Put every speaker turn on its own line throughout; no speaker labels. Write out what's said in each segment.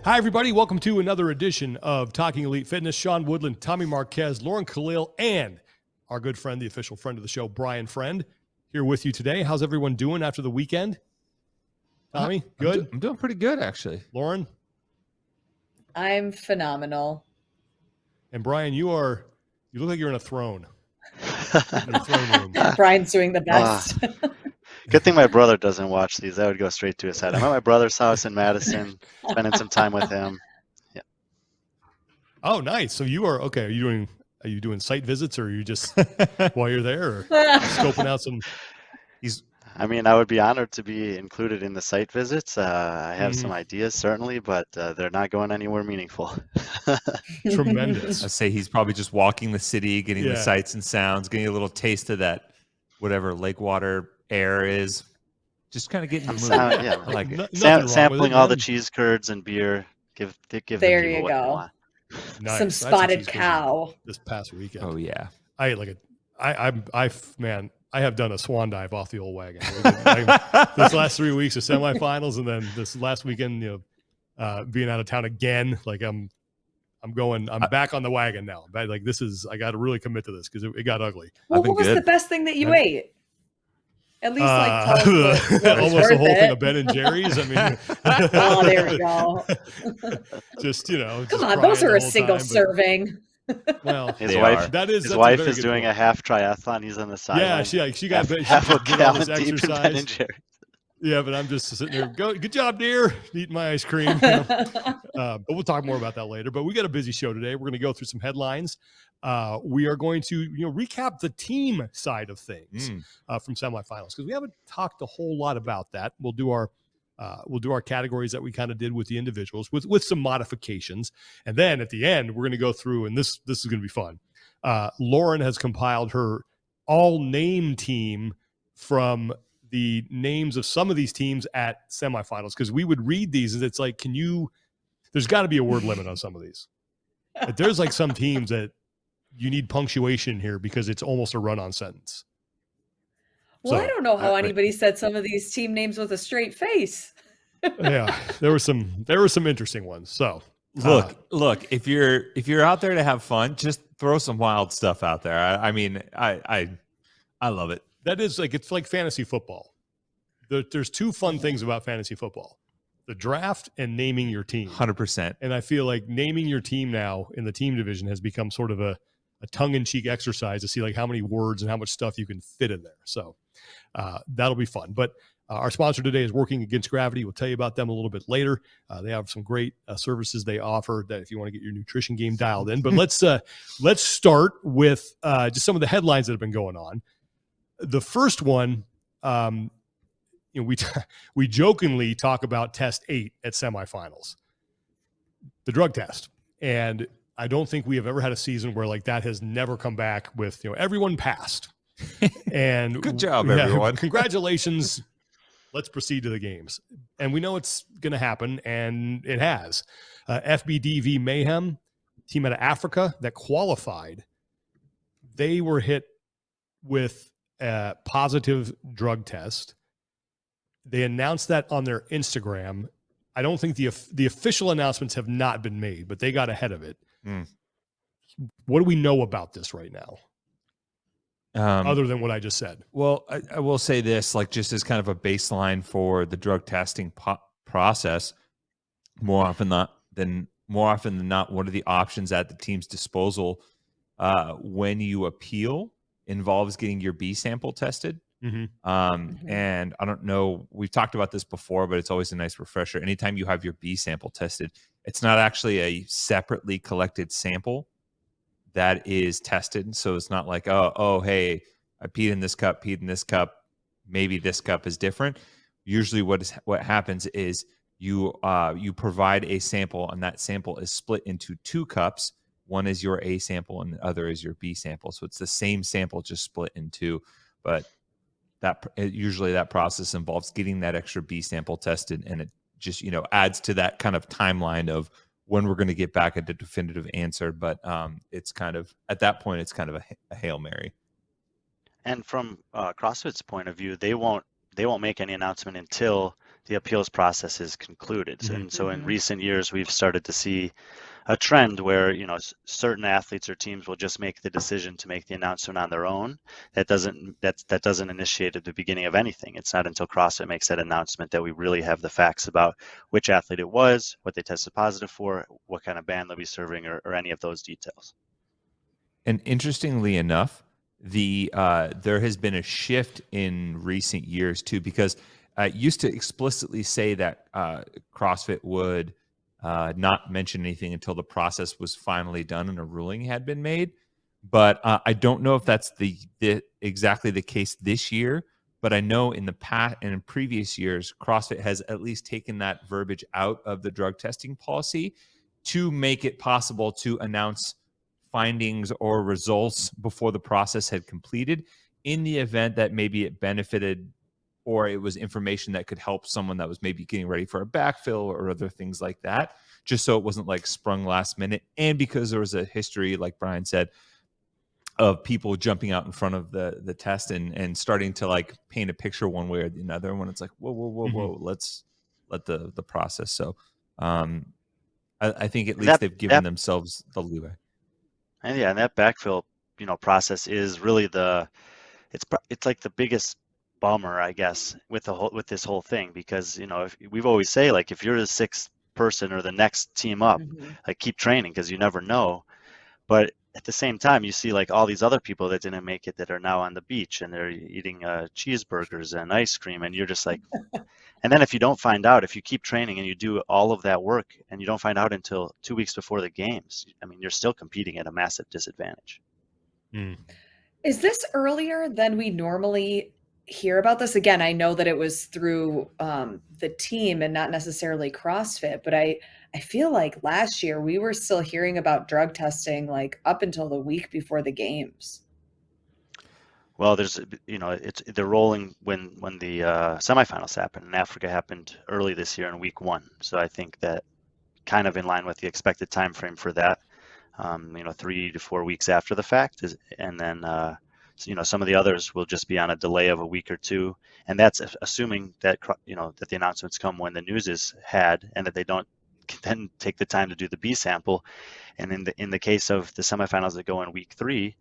Hi, everybody. Welcome to another edition of Talking Elite Fitness. Sean Woodland, Tommy Marquez, Lauren Khalil, and our good friend, the official friend of the show, Brian Friend, here with you today. How's everyone doing after the weekend? Tommy, good?
I'm doing pretty good, actually.
Lauren?
I'm phenomenal.
And Brian, you look like you're in a throne. In a throne room.
Brian's doing the best.
Good thing my brother doesn't watch these. That would go straight to his head. I'm at my brother's house in Madison, spending some time with him. Yeah.
Oh, nice. So you are okay. Are you doing site visits, or are you just while you're there, or scoping out some?
I mean, I would be honored to be included in the site visits. I have some ideas, certainly, but they're not going anywhere meaningful.
Tremendous.
I say he's probably just walking the city, getting the sights and sounds, getting a little taste of that, whatever lake water air is. Just kind of getting the mood.
Yeah,
I like it.
Sampling all the cheese curds and beer. Give
there
the people
you
what
go.
they want.
Nice.
Some spotted cow
this past weekend.
Oh yeah.
I ate like I have done a swan dive off the old wagon. This last 3 weeks of semifinals, and then this last weekend, being out of town again. Like I'm back on the wagon now. Like I got to really commit to this because it got ugly.
Well, what was the best thing that you ate? At least tell us what
almost the whole thing of Ben and Jerry's. I mean,
oh, there we go.
just
come on, those are a single serving.
Well,
his wife is doing a half triathlon. He's on the side.
Yeah, she got
half a gallon
this
deep in Ben and Jerry's.
Yeah, but I'm just sitting there. Good job, dear. Eating my ice cream. But we'll talk more about that later. But we got a busy show today. We're going to go through some headlines. We are going to recap the team side of things from semifinals, because we haven't talked a whole lot about that. We'll do our categories that we kind of did with the individuals with some modifications, and then at the end we're going to go through, and this is going to be fun. Lauren has compiled her all name team from the names of some of these teams at semifinals, because we would read these and it's like, there's got to be a word limit on some of these. But there's like some teams that you need punctuation here because it's almost a run-on sentence.
Well, I don't know how anybody said some of these team names with a straight face.
Yeah, there were some interesting ones. So
look, if you're out there to have fun, just throw some wild stuff out there. I mean, I love it.
That is it's like fantasy football. There's two fun things about fantasy football: the draft and naming your team.
100%.
And I feel like naming your team now in the team division has become sort of a tongue-in-cheek exercise to see like how many words and how much stuff you can fit in there. So that'll be fun. But our sponsor today is Working Against Gravity. We'll tell you about them a little bit later. They have some great services they offer that if you want to get your nutrition game dialed in. But let's start with just some of the headlines that have been going on. The first one, we jokingly talk about test 8 at semifinals, the drug test. And I don't think we have ever had a season where like that has never come back with, everyone passed. And
good job, everyone.
Congratulations. Let's proceed to the games. And we know it's going to happen, and it has. FBDV Mayhem, team out of Africa that qualified, they were hit with a positive drug test. They announced that on their Instagram. I don't think the official announcements have not been made, but they got ahead of it. What do we know about this right now? Other than what I just said.
Well, I will say this, like just as kind of a baseline for the drug testing process, more often than not, one of the options at the team's disposal when you appeal involves getting your B sample tested. And I don't know, we've talked about this before, but it's always a nice refresher. Anytime you have your B sample tested, it's not actually a separately collected sample that is tested. So it's not like, oh, hey, I peed in this cup. Maybe this cup is different. Usually what happens is you provide a sample, and that sample is split into 2 cups. One is your A sample and the other is your B sample. So it's the same sample, just split in 2. But usually that process involves getting that extra B sample tested, and it just adds to that kind of timeline of when we're going to get back at the definitive answer. But it's kind of, at that point, it's kind of a Hail Mary.
And from CrossFit's point of view, they won't make any announcement until the appeals process is concluded.
Mhm.
And so in recent years, we've started to see a trend where, you know, certain athletes or teams will just make the decision to make the announcement on their own. That doesn't initiate at the beginning of anything. It's not until CrossFit makes that announcement that we really have the facts about which athlete it was, what they tested positive for, what kind of band they'll be serving, or any of those details.
And interestingly enough, there has been a shift in recent years too, because it used to explicitly say that CrossFit would not mention anything until the process was finally done and a ruling had been made. But I don't know if that's exactly the case this year. But I know in the past and in previous years, CrossFit has at least taken that verbiage out of the drug testing policy to make it possible to announce findings or results before the process had completed, in the event that maybe it benefited or it was information that could help someone that was maybe getting ready for a backfill or other things like that, just so it wasn't like sprung last minute. And because there was a history, like Brian said, of people jumping out in front of the test and starting to like paint a picture one way or the other, when it's like, whoa, let's let the process. So I think at least they've given themselves the leeway.
And yeah, and that backfill, you know, process is really it's like the biggest bummer, I guess, with this whole thing, because, you know, we've always say, like, if you're the sixth person or the next team up, like, keep training because you never know. But at the same time, you see like all these other people that didn't make it that are now on the beach and they're eating cheeseburgers and ice cream, and you're just like, and then if you don't find out, if you keep training and you do all of that work and you don't find out until 2 weeks before the games, I mean, you're still competing at a massive disadvantage.
Is this earlier than we normally hear about this? Again, I know that it was through the team and not necessarily CrossFit, but I feel like last year we were still hearing about drug testing like up until the week before the games.
Well, there's, you know, they're rolling when the semifinals happened, and Africa happened early this year in week 1. So I think that kind of in line with the expected time frame for that, you know, 3 to 4 weeks after the fact and then so, you know, some of the others will just be on a delay of a week or two, and that's assuming that, you know, that the announcements come when the news is had, and that they don't then take the time to do the B sample. And in the case of the semifinals that go in week 3,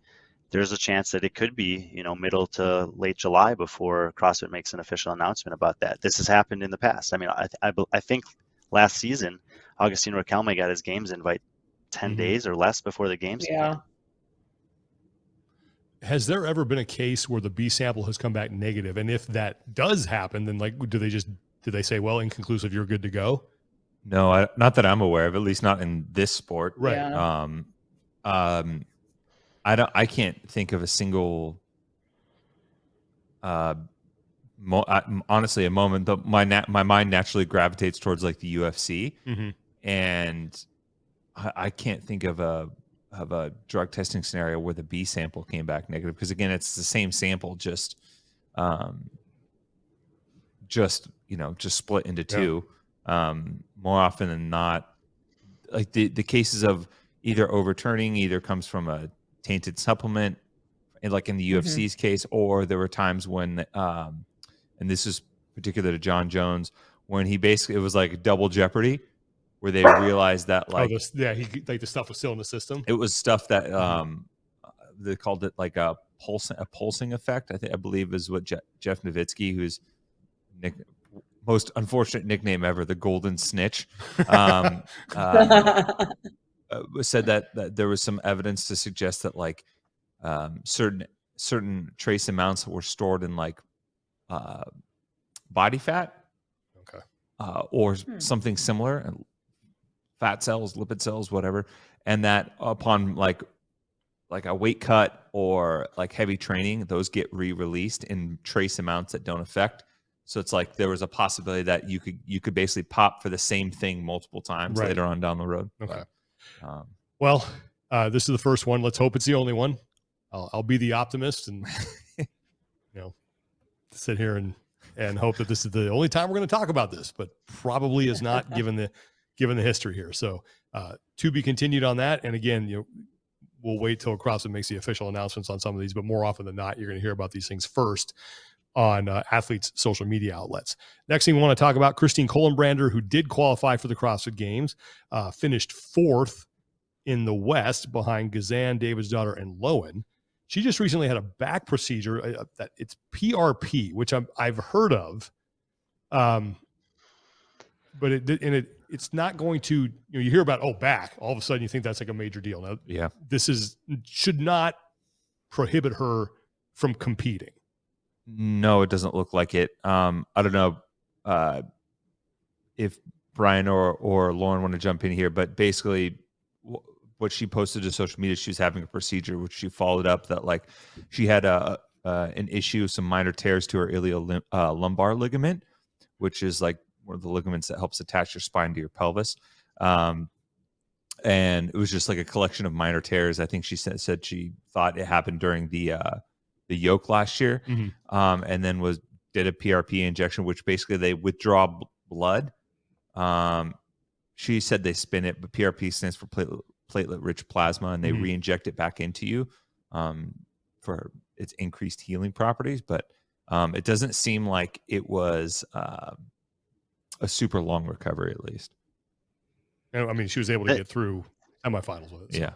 there's a chance that it could be, you know, middle to late July before CrossFit makes an official announcement about that. This has happened in the past. I mean, I think last season, Agustino Riquelme got his games invite 10 days or less before the games began.
Has there ever been a case where the B sample has come back negative? And if that does happen, then like, do they say, well, inconclusive, you're good to go?
No, not that I'm aware of, at least not in this sport.
Right.
Yeah.
I can't think of a single, honestly, a moment that my mind naturally gravitates towards like the UFC, and I can't think of a drug testing scenario where the B sample came back negative, because again, it's the same sample, just split into two. More often than not, like the cases of either overturning either comes from a tainted supplement, and like in the UFC's case, or there were times when and this is particular to John Jones, when he basically, it was like double jeopardy, where they realized that like
the stuff was still in the system.
It was stuff that they called it like a pulsing effect. I believe is what Jeff Nowitzki, who's most unfortunate nickname ever, the Golden Snitch, said that there was some evidence to suggest that like certain trace amounts were stored in like body fat, or something similar, fat cells, lipid cells, whatever, and that upon like a weight cut or like heavy training, those get re-released in trace amounts that don't affect. So it's like there was a possibility that you could basically pop for the same thing multiple times later on down the road.
Okay. Well, this is the first one. Let's hope it's the only one. I'll be the optimist and sit here and hope that this is the only time we're going to talk about this, but probably is not given the history here. So to be continued on that. And again, we'll wait till CrossFit makes the official announcements on some of these, but more often than not, you're going to hear about these things first. on athletes' social media outlets. Next thing we want to talk about, Christine Kohlenbrander, who did qualify for the CrossFit Games, finished 4th in the West behind Gazan, Davidsdottir, and Lowen. She just recently had a back procedure that it's PRP, which I've heard of, but it's not going to. You hear about back, all of a sudden you think that's like a major deal. Now,
Yeah,
this should not prohibit her from competing.
No, it doesn't look like it. I don't know if Brian or Lauren want to jump in here, but basically what she posted to social media, she was having a procedure, which she followed up that like she had an issue, some minor tears to her iliolumbar ligament, which is like one of the ligaments that helps attach your spine to your pelvis. And it was just like a collection of minor tears. I think she said she thought it happened during the yoke last year, and then did a PRP injection, which basically they withdraw blood. She said they spin it, but PRP stands for platelet-rich plasma, and they re-inject it back into you for its increased healing properties. But it doesn't seem like it was a super long recovery, at least.
I mean, she was able to get through semifinals with it. So.
Yeah.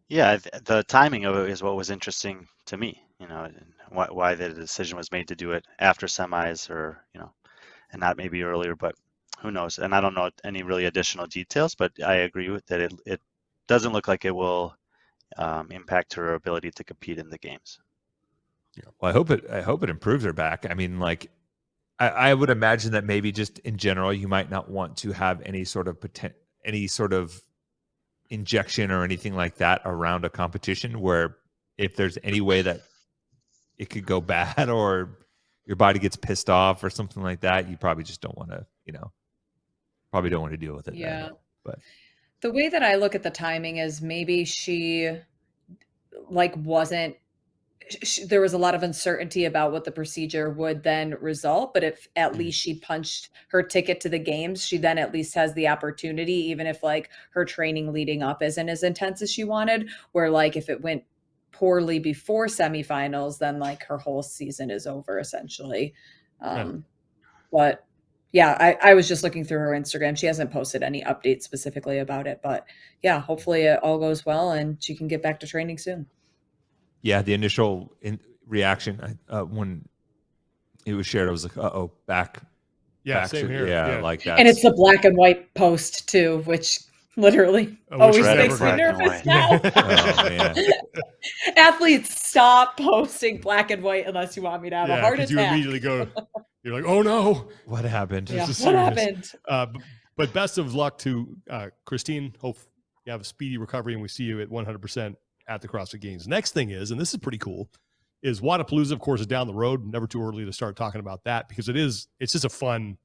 Yeah, the timing of it is what was interesting to me, and why the decision was made to do it after semis or, and not maybe earlier, but who knows? And I don't know any really additional details, but I agree with that. It doesn't look like it will impact her ability to compete in the games.
Yeah. Well, I hope it improves her back. I mean, like, I would imagine that maybe just in general, you might not want to have any sort of injection or anything like that around a competition where if there's any way that it could go bad or your body gets pissed off or something like that, you probably just don't want to, probably don't want to deal with it.
Yeah.
But
the way that I look at the timing is maybe she there was a lot of uncertainty about what the procedure would then result, but if at least she punched her ticket to the games, she then at least has the opportunity, even if like her training leading up isn't as intense as she wanted, where like if it went poorly before semifinals, then like her whole season is over essentially. But yeah, I was just looking through her Instagram. She hasn't posted any updates specifically about it, but yeah, hopefully it all goes well and she can get back to training soon.
Yeah, the initial reaction when it was shared, I was like, "Uh-oh, back."
Yeah, same here.
Yeah, like that.
And it's the black and white post too, which literally always makes me nervous now.
Oh man!
Athletes, stop posting black and white unless you want me to have a heart attack.
You immediately go. You're like, "Oh no,
what happened?"
Yeah, what happened?
But best of luck to Christine. Hope you have a speedy recovery, and we see you at 100%. At the CrossFit Games. Next thing is, and this is pretty cool, is Waterpalooza, of course, is down the road. Never too early to start talking about that because it's just a fun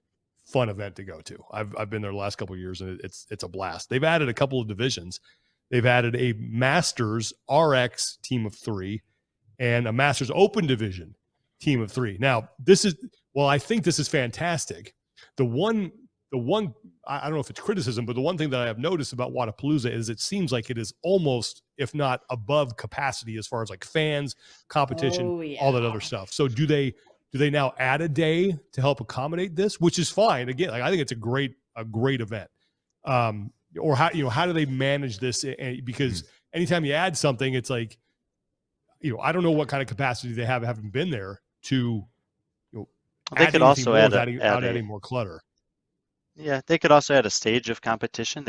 event to go to. I've been there the last couple of years and it's a blast. They've added a couple of divisions. They've added a Masters RX team of 3 and a Masters Open division team of 3. Now, I think this is fantastic. The one I don't know if it's criticism, but the one thing that I have noticed about Waterpalooza is it seems like it is almost, if not above capacity as far as like fans, competition, all that other stuff. So do they now add a day to help accommodate this, which is fine. Again, like I think it's a great event. Or how do they manage this? Because anytime you add something, it's like, I don't know what kind of capacity they have having been there to,
they could also add
adding more clutter.
Yeah, they could also add a stage of competition.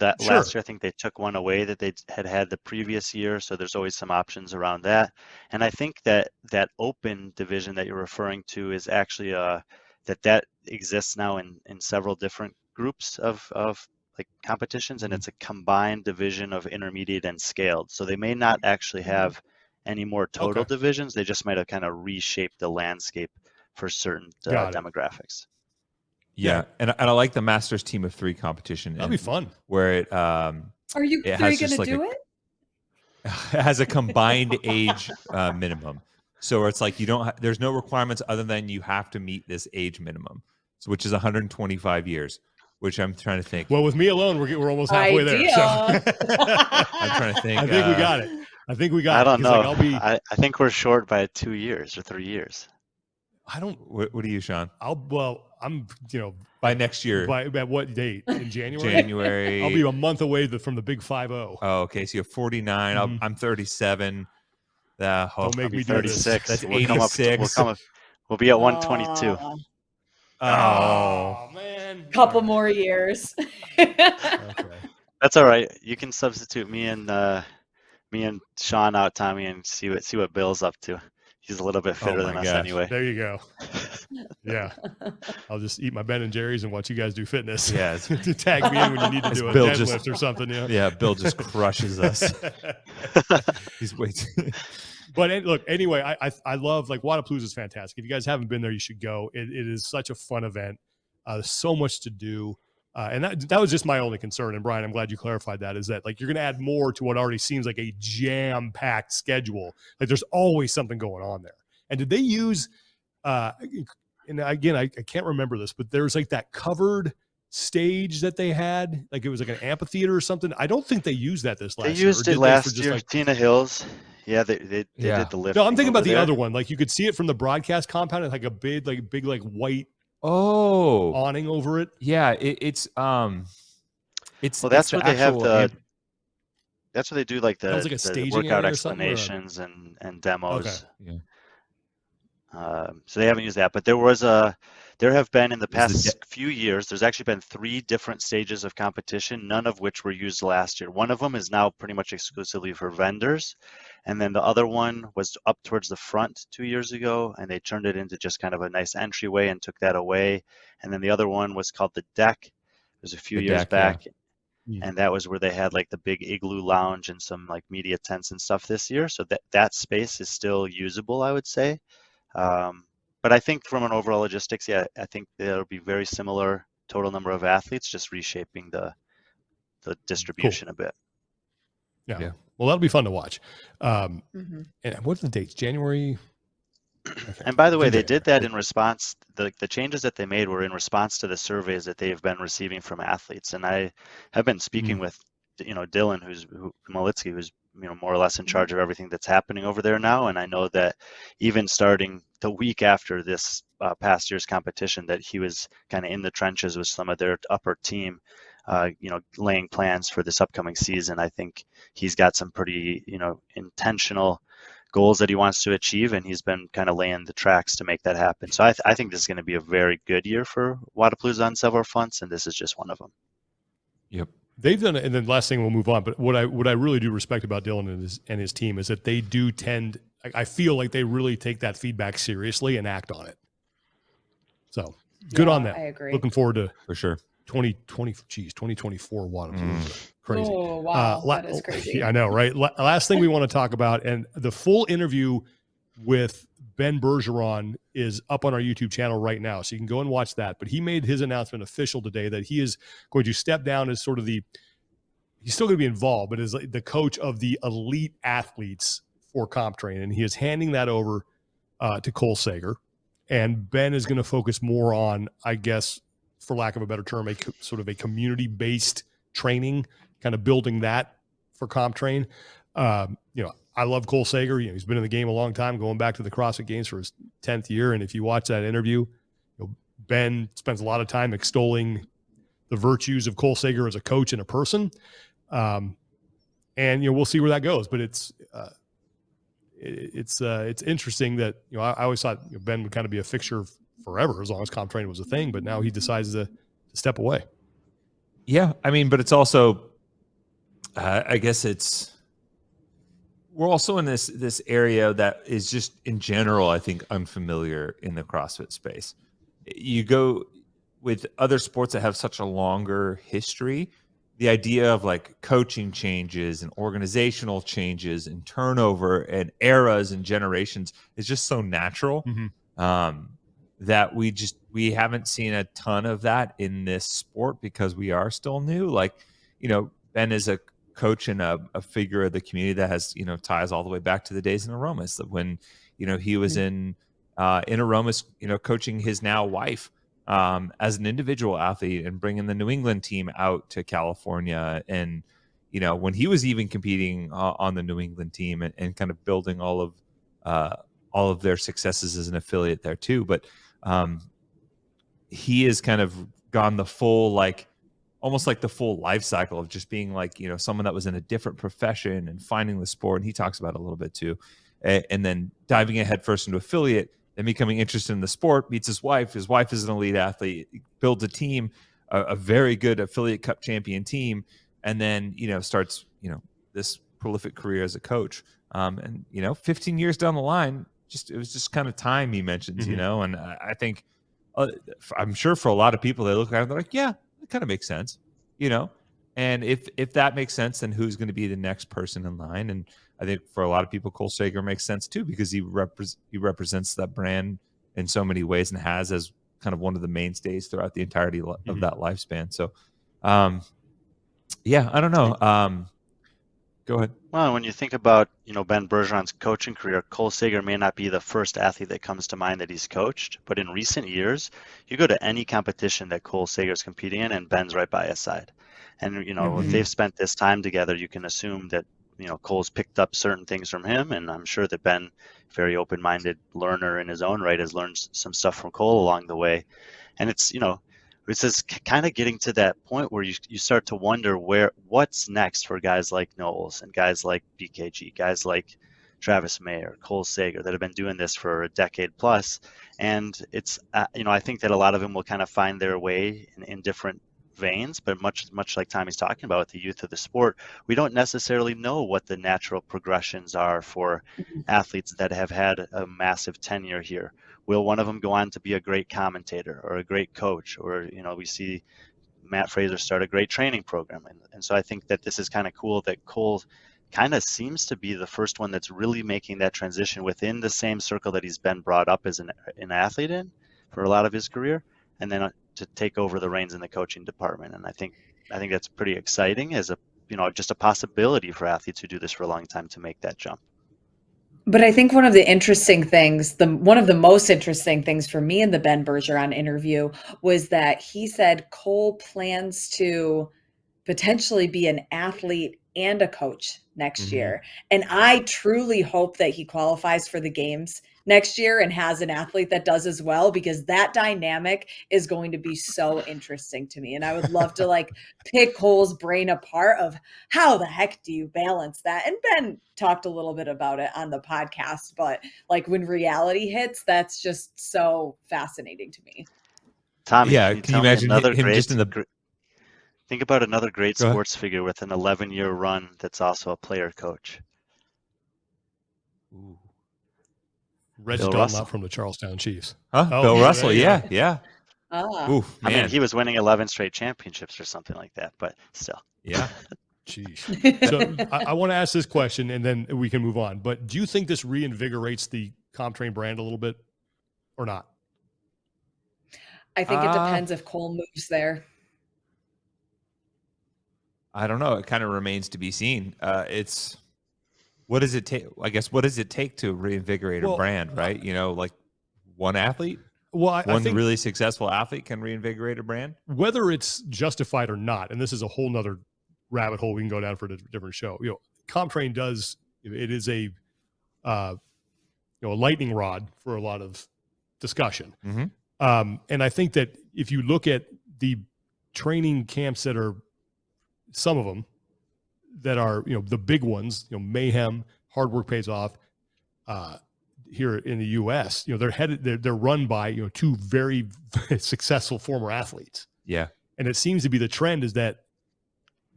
Last year, I think they took one away that they had the previous year. So there's always some options around that. And I think that open division that you're referring to is actually that exists now in several different groups of like competitions, and it's a combined division of intermediate and scaled. So they may not actually have any more total divisions. They just might have kind of reshaped the landscape for certain demographics.
Yeah, and I like the Masters team of 3 competition.
That'd be fun.
Where it
are you going to do it?
It has a combined age minimum, so it's like there's no requirements other than you have to meet this age minimum, which is 125 years. Which I'm trying to think.
Well, with me alone, we're almost halfway there. So.
I'm trying to think.
I think we got it.
I don't know. I think we're short by 2 years or 3 years.
I don't.
What are you, Sean?
I'm
By next year.
By what date? In January?
January.
I'll be a month away from the big 5-0.
Oh, okay. So you're 49.
Mhm.
I'm 37.
Don't make
I'll be
me do this.
36.
That's
We'll come up.
86.
We'll be at 122.
Oh man,
Couple
All right.
more years.
Okay.
That's all right. You can substitute me and Sean out, Tommy, and see what Bill's up to. He's a little bit fitter
my
than us
gosh.
anyway.
There you go. Yeah, I'll just eat my Ben and Jerry's and watch you guys do fitness.
Yeah.
Tag me in when you need to do a
Bill
deadlift or something. Yeah.
Yeah. Bill just crushes us. He's way too.
But look, anyway, I love Waterpalooza is fantastic. If you guys haven't been there, you should go. It is such a fun event. There's so much to do. And that was just my only concern. And Brian, I'm glad you clarified that, is that you're going to add more to what already seems like a jam-packed schedule. There's always something going on there. And did they use, and again, I can't remember this, but there's that covered stage that they had, it was an amphitheater or something. I don't think they used that this last year.
They used it last year. Tina Hills. Yeah, they did the lift.
No, I'm thinking about the other one. You could see it from the broadcast compound, and a big white awning over it.
Yeah, it's
well, that's where they have that's where they do the workout explanations and demos.
Okay.
Yeah.
So they haven't used that, but there have been in the past few years, there's actually been 3 different stages of competition, none of which were used last year. One of them is now pretty much exclusively for vendors. And then the other one was up towards the front 2 years ago, and they turned it into just kind of a nice entryway and took that away. And then the other one was called the Deck. It was a few years back. Yeah. And that was where they had the big igloo lounge and some media tents and stuff this year. So that space is still usable, I would say. But I think from an overall logistics, I think it'll be very similar total number of athletes, just reshaping the distribution a bit.
Yeah. Well, that'll be fun to watch. And what's the dates? January. Okay.
And by the way, they did that in response. The changes that they made were in response to the surveys that they've been receiving from athletes. And I have been speaking with, Dylan, Malitsky, who's more or less in charge of everything that's happening over there now. And I know that even starting the week after this past year's competition, that he was kind of in the trenches with some of their upper team, laying plans for this upcoming season. I think he's got some pretty, intentional goals that he wants to achieve, and he's been kind of laying the tracks to make that happen. So I think this is going to be a very good year for Waterpalooza on several fronts, and this is just one of them.
Yep.
They've done it, and then last thing we'll move on. But what I really do respect about Dylan and his team is that they do tend. I feel like they really take that feedback seriously and act on it. So good on them.
I agree.
Looking forward to
for sure
2024 Waterpalooza. Crazy.
Oh wow, that is crazy.
I know, right? Last thing we want to talk about, and the full interview with Ben Bergeron is up on our YouTube channel right now, so you can go and watch that. But he made his announcement official today that he is going to step down as sort of he's still going to be involved, but as the coach of the elite athletes for CompTrain, and he is handing that over to Cole Sager. And Ben is going to focus more on, I guess, for lack of a better term, sort of a community-based training, kind of building that for CompTrain. I love Cole Sager. He's been in the game a long time, going back to the CrossFit Games for his 10th year. And if you watch that interview, Ben spends a lot of time extolling the virtues of Cole Sager as a coach and a person. And we'll see where that goes. But it's interesting that I always thought Ben would kind of be a fixture forever as long as CompTrain was a thing. But now he decides to step away.
Yeah, but it's also, I guess we're also in this area that is just in general, I think, unfamiliar in the CrossFit space. You go with other sports that have such a longer history, the idea of coaching changes and organizational changes and turnover and eras and generations is just so natural that we haven't seen a ton of that in this sport because we are still new. Ben is a coach and a figure of the community that has ties all the way back to the days in Aromas when he was in Aromas coaching his now wife as an individual athlete and bringing the New England team out to California, and when he was even competing on the New England team and kind of building all all of their successes as an affiliate there too. But he has kind of gone the full, like almost like the full life cycle of just being like, you know, someone that was in a different profession and finding the sport. And he talks about it a little bit too. And then diving head first into affiliate, then becoming interested in the sport, meets his wife. His wife is an elite athlete, builds a team, a very good affiliate cup champion team. And then, you know, starts, you know, this prolific career as a coach. And, you know, 15 years down the line, it was just kind of time, he mentions, you know, and I think, I'm sure for a lot of people, they look at it, they're like, yeah, it kind of makes sense, you know? And if that makes sense, then who's going to be the next person in line? And I think for a lot of people, Cole Sager makes sense too, because he represents that brand in so many ways and has as kind of one of the mainstays throughout the entirety of that lifespan. So, yeah, I don't know. Go ahead.
Well, when you think about, you know, Ben Bergeron's coaching career, Cole Sager may not be the first athlete that comes to mind that he's coached, but in recent years, you go to any competition that Cole Sager's competing in and Ben's right by his side. And, you know, if they've spent this time together, you can assume that, you know, Cole's picked up certain things from him, and I'm sure that Ben, very open-minded learner in his own right, has learned some stuff from Cole along the way. And it's, you know, it's just kind of getting to that point where you start to wonder what's next for guys like Knowles and guys like BKG, guys like Travis Mayer, Cole Sager, that have been doing this for a decade plus. And it's, you know, I think that a lot of them will kind of find their way in different veins, but much like Tommy's talking about with the youth of the sport, we don't necessarily know what the natural progressions are for athletes that have had a massive tenure here. Will one of them go on to be a great commentator or a great coach? Or, you know, we see Matt Fraser start a great training program. And so I think that this is kind of cool that Cole kind of seems to be the first one that's really making that transition within the same circle that he's been brought up as an athlete in for a lot of his career, and then to take over the reins in the coaching department. And I think that's pretty exciting as a, you know, just a possibility for athletes who do this for a long time to make that jump.
But I think one of the interesting things, one of the most interesting things for me in the Ben Bergeron interview was that he said Cole plans to potentially be an athlete and a coach next year. And I truly hope that he qualifies for the games next year and has an athlete that does as well, because that dynamic is going to be so interesting to me. And I would love to like pick Cole's brain apart of how the heck do you balance that? And Ben talked a little bit about it on the podcast, but like when reality hits, that's just so fascinating to me.
Tommy,
yeah, can you imagine him
great,
just in the...
Think about another great sports figure with an 11-year run that's also a player coach.
Ooh. Reggie Dunlop from the Charlestown Chiefs.
Huh? Oh, Bill Russell, yeah.
Oh.
I mean, he was winning 11 straight championships or something like that, but still.
Yeah.
Jeez. So I want to ask this question and then we can move on. But do you think this reinvigorates the CompTrain brand a little bit or not?
I think it depends if Cole moves there.
I don't know. It kind of remains to be seen. What does it take? I guess, what does it take to reinvigorate a brand, right? You know, like one athlete?
Well, I think
really successful athlete can reinvigorate a brand?
Whether it's justified or not, and this is a whole nother rabbit hole we can go down for a different show. You know, CompTrain does, it is a, a lightning rod for a lot of discussion. And I think that if you look at the training camps that are, some of them that are, the big ones, Mayhem, Hard Work Pays Off, here in the U.S., they're run by, two very successful former athletes.
Yeah.
And it seems to be the trend is that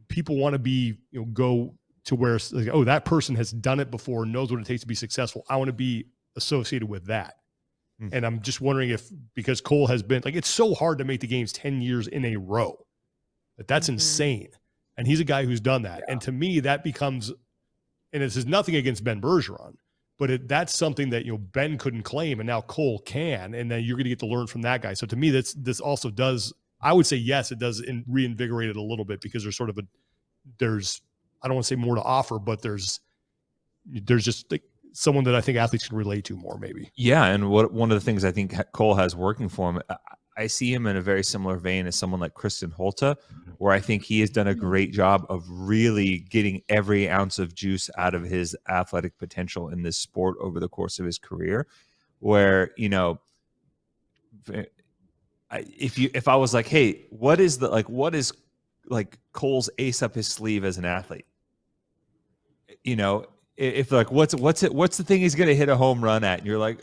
people want to be, go to where, like, oh, that person has done it before, knows what it takes to be successful. I want to be associated with that. And I'm just wondering if, because Cole has been, like, it's so hard to make the games 10 years in a row. That's insane. And he's a guy who's done that. Yeah. And to me, that becomes, and this is nothing against Ben Bergeron, but that's something that, Ben couldn't claim and now Cole can, and then you're going to get to learn from that guy. So to me, this also does, I would say, yes, it does reinvigorate it a little bit, because there's sort of there's, I don't want to say more to offer, but there's just like someone that I think athletes can relate to more, maybe.
Yeah. And one of the things I think Cole has working for him, I see him in a very similar vein as someone like Kristen Holta, where I think he has done a great job of really getting every ounce of juice out of his athletic potential in this sport over the course of his career. Where, you know, if I was like, hey, what is Cole's ace up his sleeve as an athlete? You know, if like what's the thing he's going to hit a home run at, and you're like,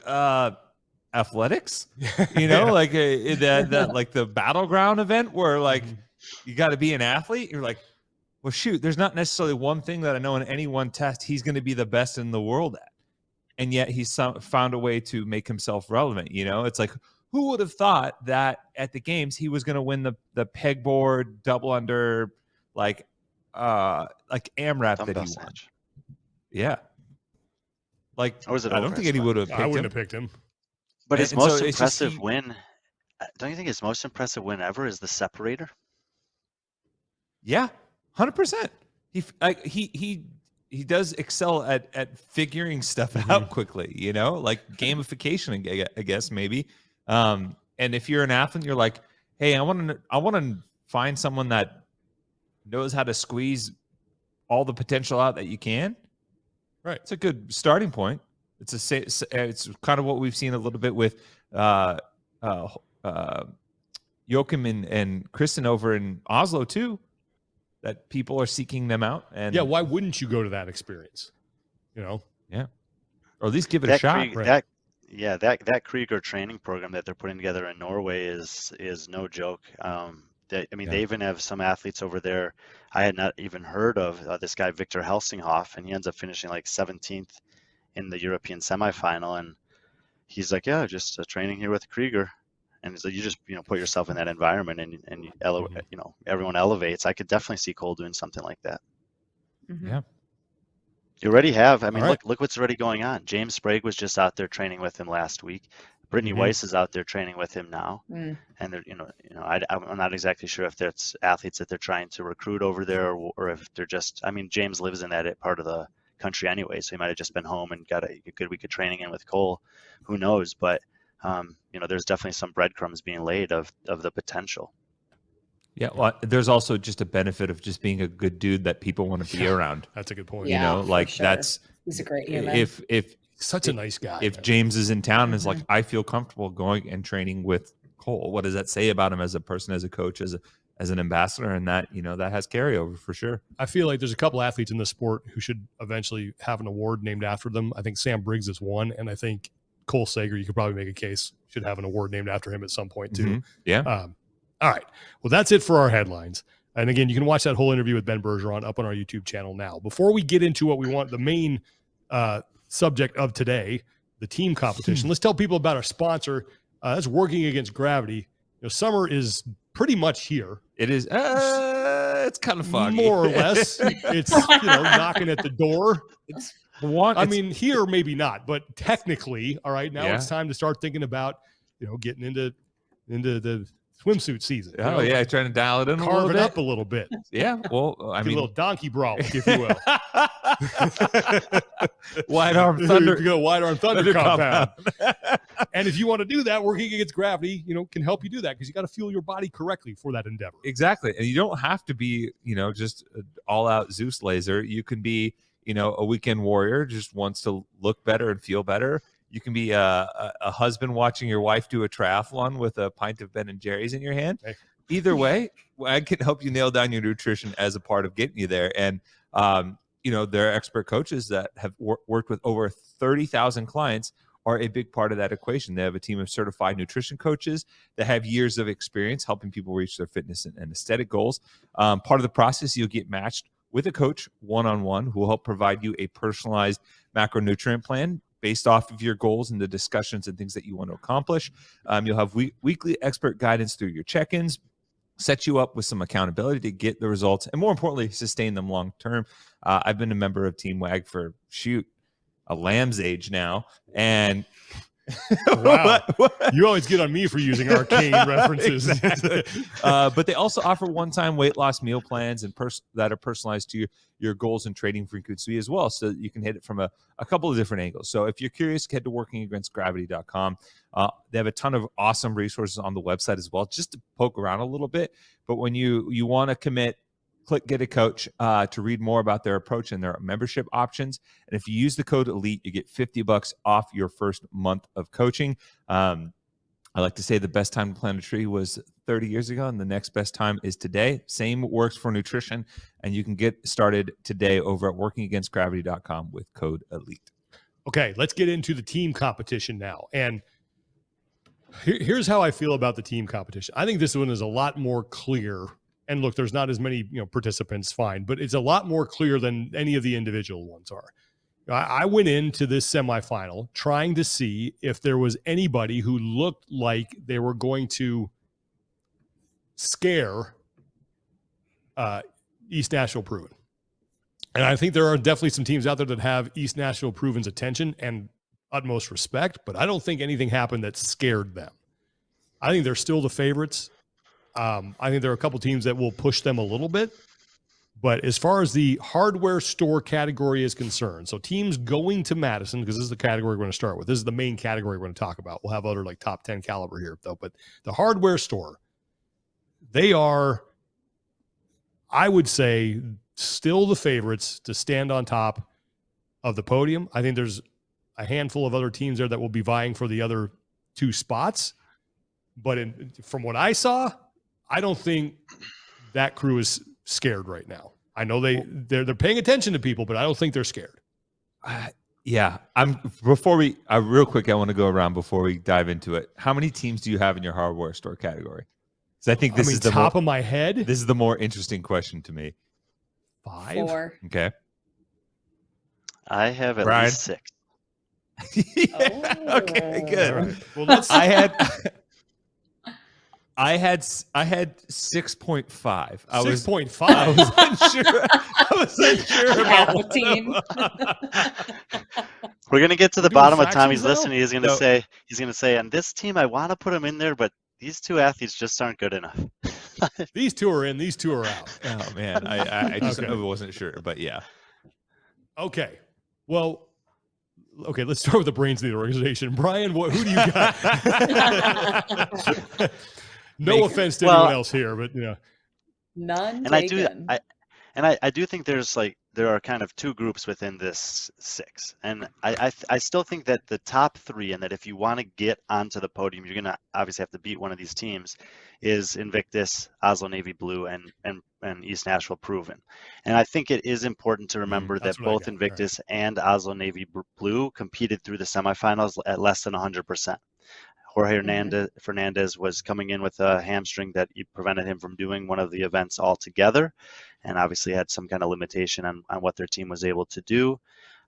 athletics, you know, like that like the battleground event where like you got to be an athlete. You're like, well, shoot, there's not necessarily one thing that I know in any one test he's going to be the best in the world at, and yet he's found a way to make himself relevant. You know, it's like, who would have thought that at the games he was going to win the pegboard double under like AMRAP that he won?
Snatch.
Yeah, like
Or was it
I don't think anyone would have picked
I
him.
wouldn't have picked him.
But his
And so
most
it's just
impressive win, don't you think his most impressive win ever is the separator?
Yeah, 100%. He does excel at figuring stuff out quickly, you know, like gamification, I guess maybe. And if you're an athlete, you're like, hey, I want to find someone that knows how to squeeze all the potential out that you can.
Right,
it's a good starting point. It's kind of what we've seen a little bit with Joachim and Kristen over in Oslo too, that people are seeking them out. And
yeah, why wouldn't you go to that experience? You know,
yeah, or at least give it a shot.
That Krieger training program that they're putting together in Norway is no joke. They even have some athletes over there I had not even heard of. This guy Victor Helsinghoff, and he ends up finishing like 17th in the European semifinal, and he's like, yeah, just training here with Krieger. And it's like, you just put yourself in that environment, and everyone elevates. I could definitely see Cole doing something like that.
Mm-hmm.
Yeah,
you already have. I mean,
All right.
look what's already going on. James Sprague was just out there training with him last week. Brittany Weiss is out there training with him now, and they're, I'm not exactly sure if that's athletes that they're trying to recruit over there, or if they're just. I mean, James lives in that part of the country anyway, so he might have just been home and got a good week of training in with Cole. Who knows? But there's definitely some breadcrumbs being laid of the potential.
yeah. Well, there's also just a benefit of just being a good dude that people want to be around.
that's a good point.
Yeah, for sure. He's a great human.
If such a nice guy.
If James is in town and is like, I feel comfortable going and training with Cole, what does that say about him as a person, as a coach, as an ambassador? And that, that has carryover for sure.
I feel like there's a couple athletes in this sport who should eventually have an award named after them. I think Sam Briggs is one, and I think Cole Sager, you could probably make a case, should have an award named after him at some point too.
Mm-hmm. Yeah.
All right. Well, that's it for our headlines. And again, you can watch that whole interview with Ben Bergeron up on our YouTube channel now. Before we get into what we want, the main subject of today, the team competition, let's tell people about our sponsor. That's Working Against Gravity. Summer is pretty much here.
It is. It's kind of foggy.
More or less. It's, knocking at the door. Here, maybe not, but technically, all right, now it's time to start thinking about, getting into the swimsuit season.
Oh, yeah, trying to dial it in
carve it up a little bit.
Yeah, well,
a little donkey brawl, if you will.
Wide arm thunder.
Go wide arm thunder compound. And if you want to do that, Working Against Gravity, can help you do that, because you got to fuel your body correctly for that endeavor.
Exactly, and you don't have to be, just an all-out Zeus laser. You can be, a weekend warrior, just wants to look better and feel better. You can be a husband watching your wife do a triathlon with a pint of Ben & Jerry's in your hand.
Hey.
Either way, I can help you nail down your nutrition as a part of getting you there. And, there are expert coaches that have worked with over 30,000 clients are a big part of that equation. They have a team of certified nutrition coaches that have years of experience helping people reach their fitness and aesthetic goals. Part of the process, you'll get matched with a coach one-on-one who will help provide you a personalized macronutrient plan based off of your goals and the discussions and things that you want to accomplish. You'll have weekly expert guidance through your check-ins, set you up with some accountability to get the results, and more importantly, sustain them long-term. I've been a member of Team WAG for, a lamb's age now, and
Wow. You always get on me for using arcane references.
Exactly. But they also offer one-time weight loss meal plans and that are personalized to your goals and training frequency as well. So you can hit it from a couple of different angles. So if you're curious, head to workingagainstgravity.com. They have a ton of awesome resources on the website as well, just to poke around a little bit. But when you want to commit, click Get a Coach to read more about their approach and their membership options. And if you use the code ELITE, you get $50 off your first month of coaching. I like to say the best time to plant a tree was 30 years ago, and the next best time is today. Same works for nutrition, and you can get started today over at workingagainstgravity.com with code ELITE.
Okay, let's get into the team competition now. And here's how I feel about the team competition. I think this one is a lot more clear. And look, there's not as many participants, fine, but it's a lot more clear than any of the individual ones are. I went into this semifinal trying to see if there was anybody who looked like they were going to scare East Nashville Proven. And I think there are definitely some teams out there that have East Nashville Proven's attention and utmost respect, but I don't think anything happened that scared them. I think they're still the favorites. I think there are a couple teams that will push them a little bit. But as far as the hardware store category is concerned, so teams going to Madison, because this is the category we're going to start with. This is the main category we're going to talk about. We'll have other like top 10 caliber here, though. But the hardware store, they are, I would say, still the favorites to stand on top of the podium. I think there's a handful of other teams there that will be vying for the other two spots. But from what I saw, I don't think that crew is scared right now. I know they're paying attention to people, but I don't think they're scared.
Yeah. Real quick, I want to go around before we dive into it. How many teams do you have in your hardware store category? Because I think this is the
top of my head.
This is the more interesting question to me.
5. 4.
Okay.
I have at least 6.
Yeah. Okay, good.
Right. Well,
I had 6.5.
6.5.
I was unsure. I was unsure about
the team.
We're gonna get to the bottom of Tommy's list, and he's gonna say, on this team, I want to put him in there, but these two athletes just aren't good enough.
These two are in, these two are out.
Oh man, I just wasn't sure, but yeah.
Okay, well, let's start with the brains of the organization. Brian, who do you got? No offense to anyone else here, but
none.
And I do think there are kind of two groups within this 6, and I still think that the top 3, and that if you want to get onto the podium, you're gonna obviously have to beat one of these teams, is Invictus, Oslo Navy Blue, and East Nashville Proven. And I think it is important to remember that both Invictus and Oslo Navy Blue competed through the semifinals at less than 100%. Jorge Fernandez was coming in with a hamstring that prevented him from doing one of the events altogether, and obviously had some kind of limitation on what their team was able to do.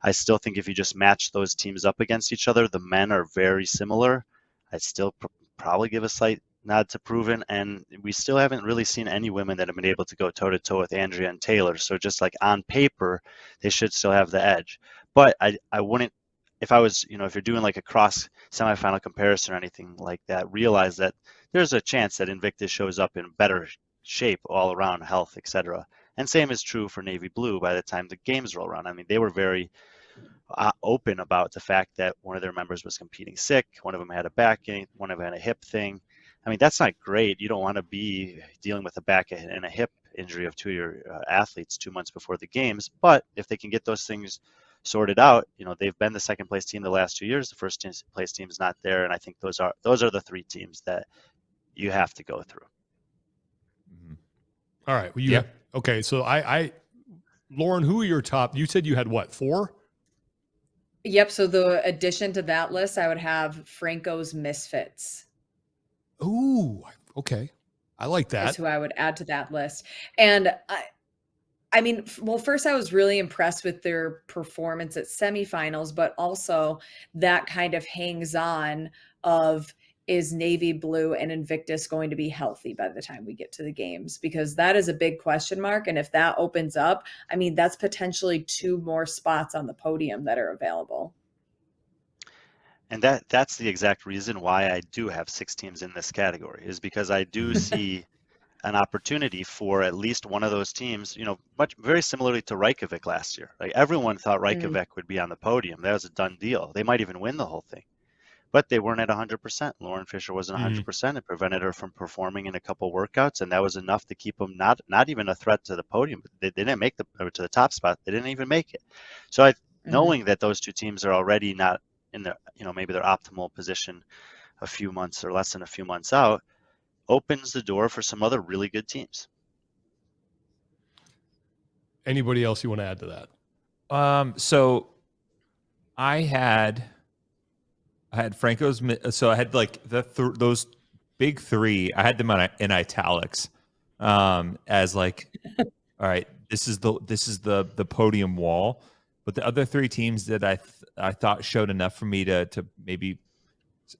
I still think if you just match those teams up against each other, the men are very similar. I'd still probably give a slight nod to Proven, and we still haven't really seen any women that have been able to go toe-to-toe with Andrea and Taylor. So just like on paper, they should still have the edge. But I wouldn't, if I was, if you're doing like a cross semifinal comparison or anything like that, realize that there's a chance that Invictus shows up in better shape all around, health, etc. And same is true for Navy Blue by the time the games roll around. I mean, they were very open about the fact that one of their members was competing sick, one of them had a back thing, one of them had a hip thing. I mean, that's not great. You don't want to be dealing with a back and a hip injury of 2 of your athletes 2 months before the games. But if they can get those things sorted out, they've been the second place team the last 2 years. The first place team is not there, and I think those are the 3 teams that you have to go through.
All right. Well, okay. So Lauren, who are your top? You said you had what, 4?
Yep. So the addition to that list, I would have Franco's Misfits.
Ooh, okay. I like that.
That's who I would add to that list. And I mean, well, first I was really impressed with their performance at semifinals, but also that kind of hangs on of, is Navy Blue and Invictus going to be healthy by the time we get to the games? Because that is a big question mark. And if that opens up, I mean, that's potentially 2 more spots on the podium that are available.
And that's the exact reason why I do have 6 teams in this category, is because I do see an opportunity for at least one of those teams, very similarly to Reykjavik last year. Like everyone thought Reykjavik would be on the podium. That was a done deal. They might even win the whole thing, but they weren't at 100%. Lauren Fisher wasn't 100%. It prevented her from performing in a couple workouts, and that was enough to keep them not even a threat to the podium. But they didn't make to the top spot. They didn't even make it. So knowing that those 2 teams are already not in their, maybe their optimal position a few months or less than a few months out, opens the door for some other really good teams.
Anybody else you want to add to that?
So I had Franco's. So I had like those big 3. I had them in italics, as like, all right, this is the podium wall. But the other 3 teams that I thought showed enough for me to maybe,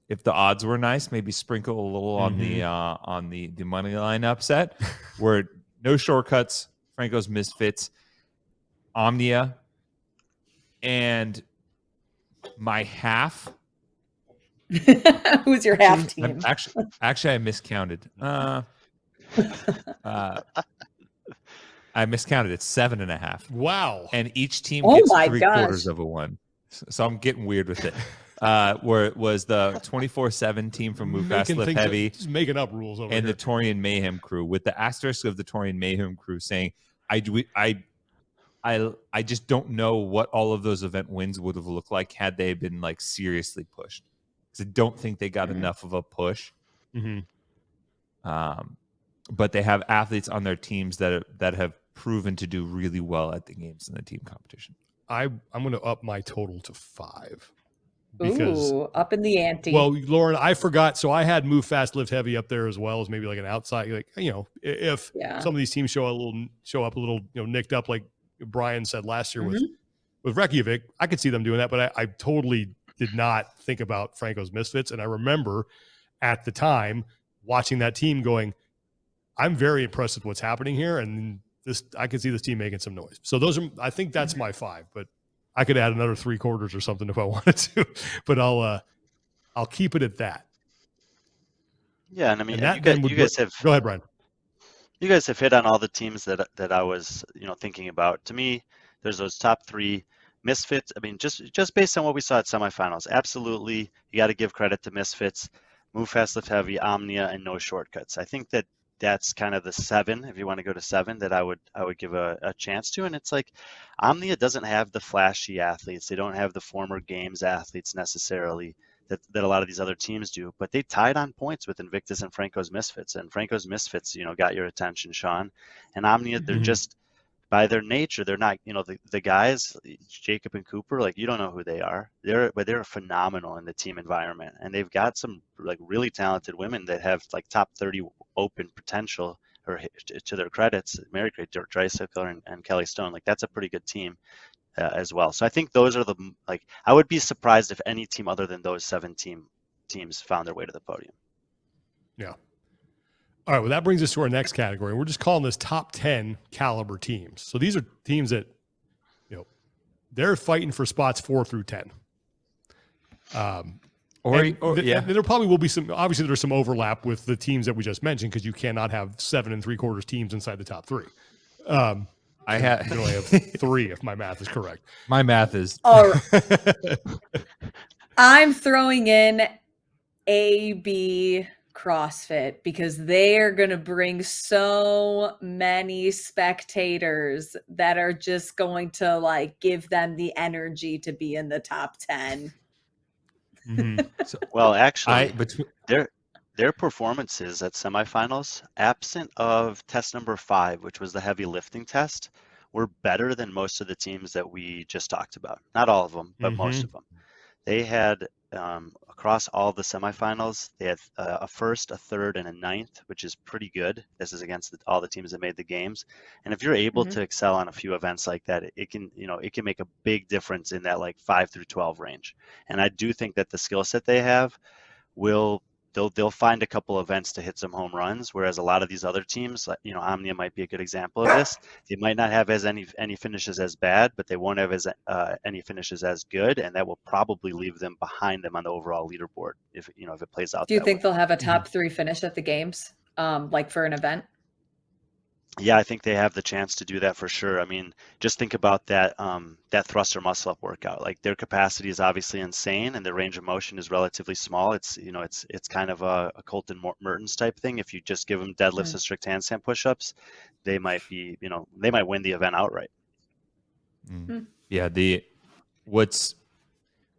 if the odds were nice, maybe sprinkle a little on the money line upset, were No Shortcuts, Franco's Misfits, Omnia, and my half.
Who's your half team?
Actually, I miscounted. I miscounted. It's 7.5.
Wow.
And each team gets
my
3/4
gosh.
of a one. So I'm getting weird with it. Where it was the 24/7 team from Move Fast Lift Heavy,
just making up rules over
and
here.
the Torian Mayhem crew, with the asterisk of the Torian Mayhem crew saying, I just don't know what all of those event wins would have looked like had they been like seriously pushed. Because I don't think they got enough of a push. But they have athletes on their teams that have proven to do really well at the games in the team competition.
I'm going to up my total to 5.
Because, up in the ante.
Well, Lauren, I forgot. So I had Move Fast Lift Heavy up there as well as maybe like an outside, like, if some of these teams show up a little, nicked up, like Brian said last year with Reykjavik, I could see them doing that, but I totally did not think about Franco's Misfits. And I remember at the time watching that team going, I'm very impressed with what's happening here. And I could see this team making some noise. So I think that's my 5, but I could add another 3/4 or something if I wanted to, but I'll keep it at that.
Yeah. And I mean,
you guys have, go ahead, Brian.
You guys have hit on all the teams that I was, thinking about. To me, there's those top 3 Misfits. I mean, just based on what we saw at semifinals, absolutely. You got to give credit to Misfits, Move Fast Lift Heavy, Omnia, and No Shortcuts. I think that's kind of the 7, if you want to go to 7, that I would give a chance to. And it's like Omnia doesn't have the flashy athletes. They don't have the former games athletes necessarily that a lot of these other teams do, but they tied on points with Invictus and Franco's Misfits. And Franco's Misfits, got your attention, Sean. And Omnia, they're just, by their nature, they're not, the guys, Jacob and Cooper, like, you don't know who they are. They're phenomenal in the team environment. And they've got some like really talented women that have like top 30 open potential, or to their credits, Mary Kate Dreisaitl and Kelly Stone. Like, that's a pretty good team as well. So I think those are I would be surprised if any team other than those 7 teams found their way to the podium.
Yeah. All right, well, that brings us to our next category. We're just calling this top 10 caliber teams. So these are teams that, they're fighting for spots 4 through 10. There probably will be obviously there's some overlap with the teams that we just mentioned, because you cannot have 7 3/4 teams inside the top 3. You can only have 3 if my math is correct.
My math is.
All right. I'm throwing in AB CrossFit, because they're going to bring so many spectators that are just going to like give them the energy to be in the top 10.
Well, actually, their performances at semifinals, absent of test number 5, which was the heavy lifting test, were better than most of the teams that we just talked about. Not all of them, but most of them. They had, across all the semifinals, they had a 1st, a 3rd, and a 9th, which is pretty good. This is against all the teams that made the games. And if you're able to excel on a few events like that, it can make a big difference in that like 5 through 12 range. And I do think that the skill set they have they'll they'll find a couple events to hit some home runs, whereas a lot of these other teams, Omnia might be a good example of this. They might not have any finishes as bad, but they won't have any finishes as good, and that will probably leave them behind them on the overall leaderboard if it plays out.
Do you think
way.
they'll have a top 3 finish at the games, like for an event?
Yeah, I think they have the chance to do that for sure. I mean, just think about that thruster muscle up workout. Like their capacity is obviously insane, and their range of motion is relatively small. It's kind of a Colton Mertens type thing. If you just give them deadlifts and strict handstand push-ups, they might win the event outright.
Yeah, what's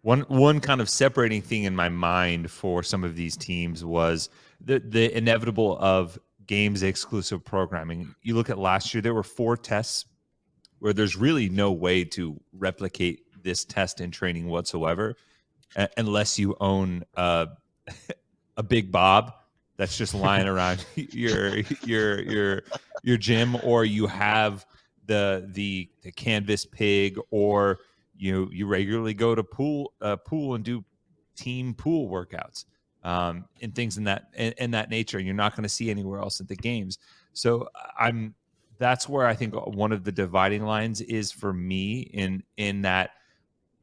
one kind of separating thing in my mind for some of these teams was the inevitable of games exclusive programming. You look at last year, there were 4 tests where there's really no way to replicate this test in training whatsoever, unless you own a big Bob that's just lying around your gym, or you have the canvas pig, or you regularly go to pool and do team pool workouts. And things in that nature, and you're not going to see anywhere else at the games. So that's where I think one of the dividing lines is for me in that,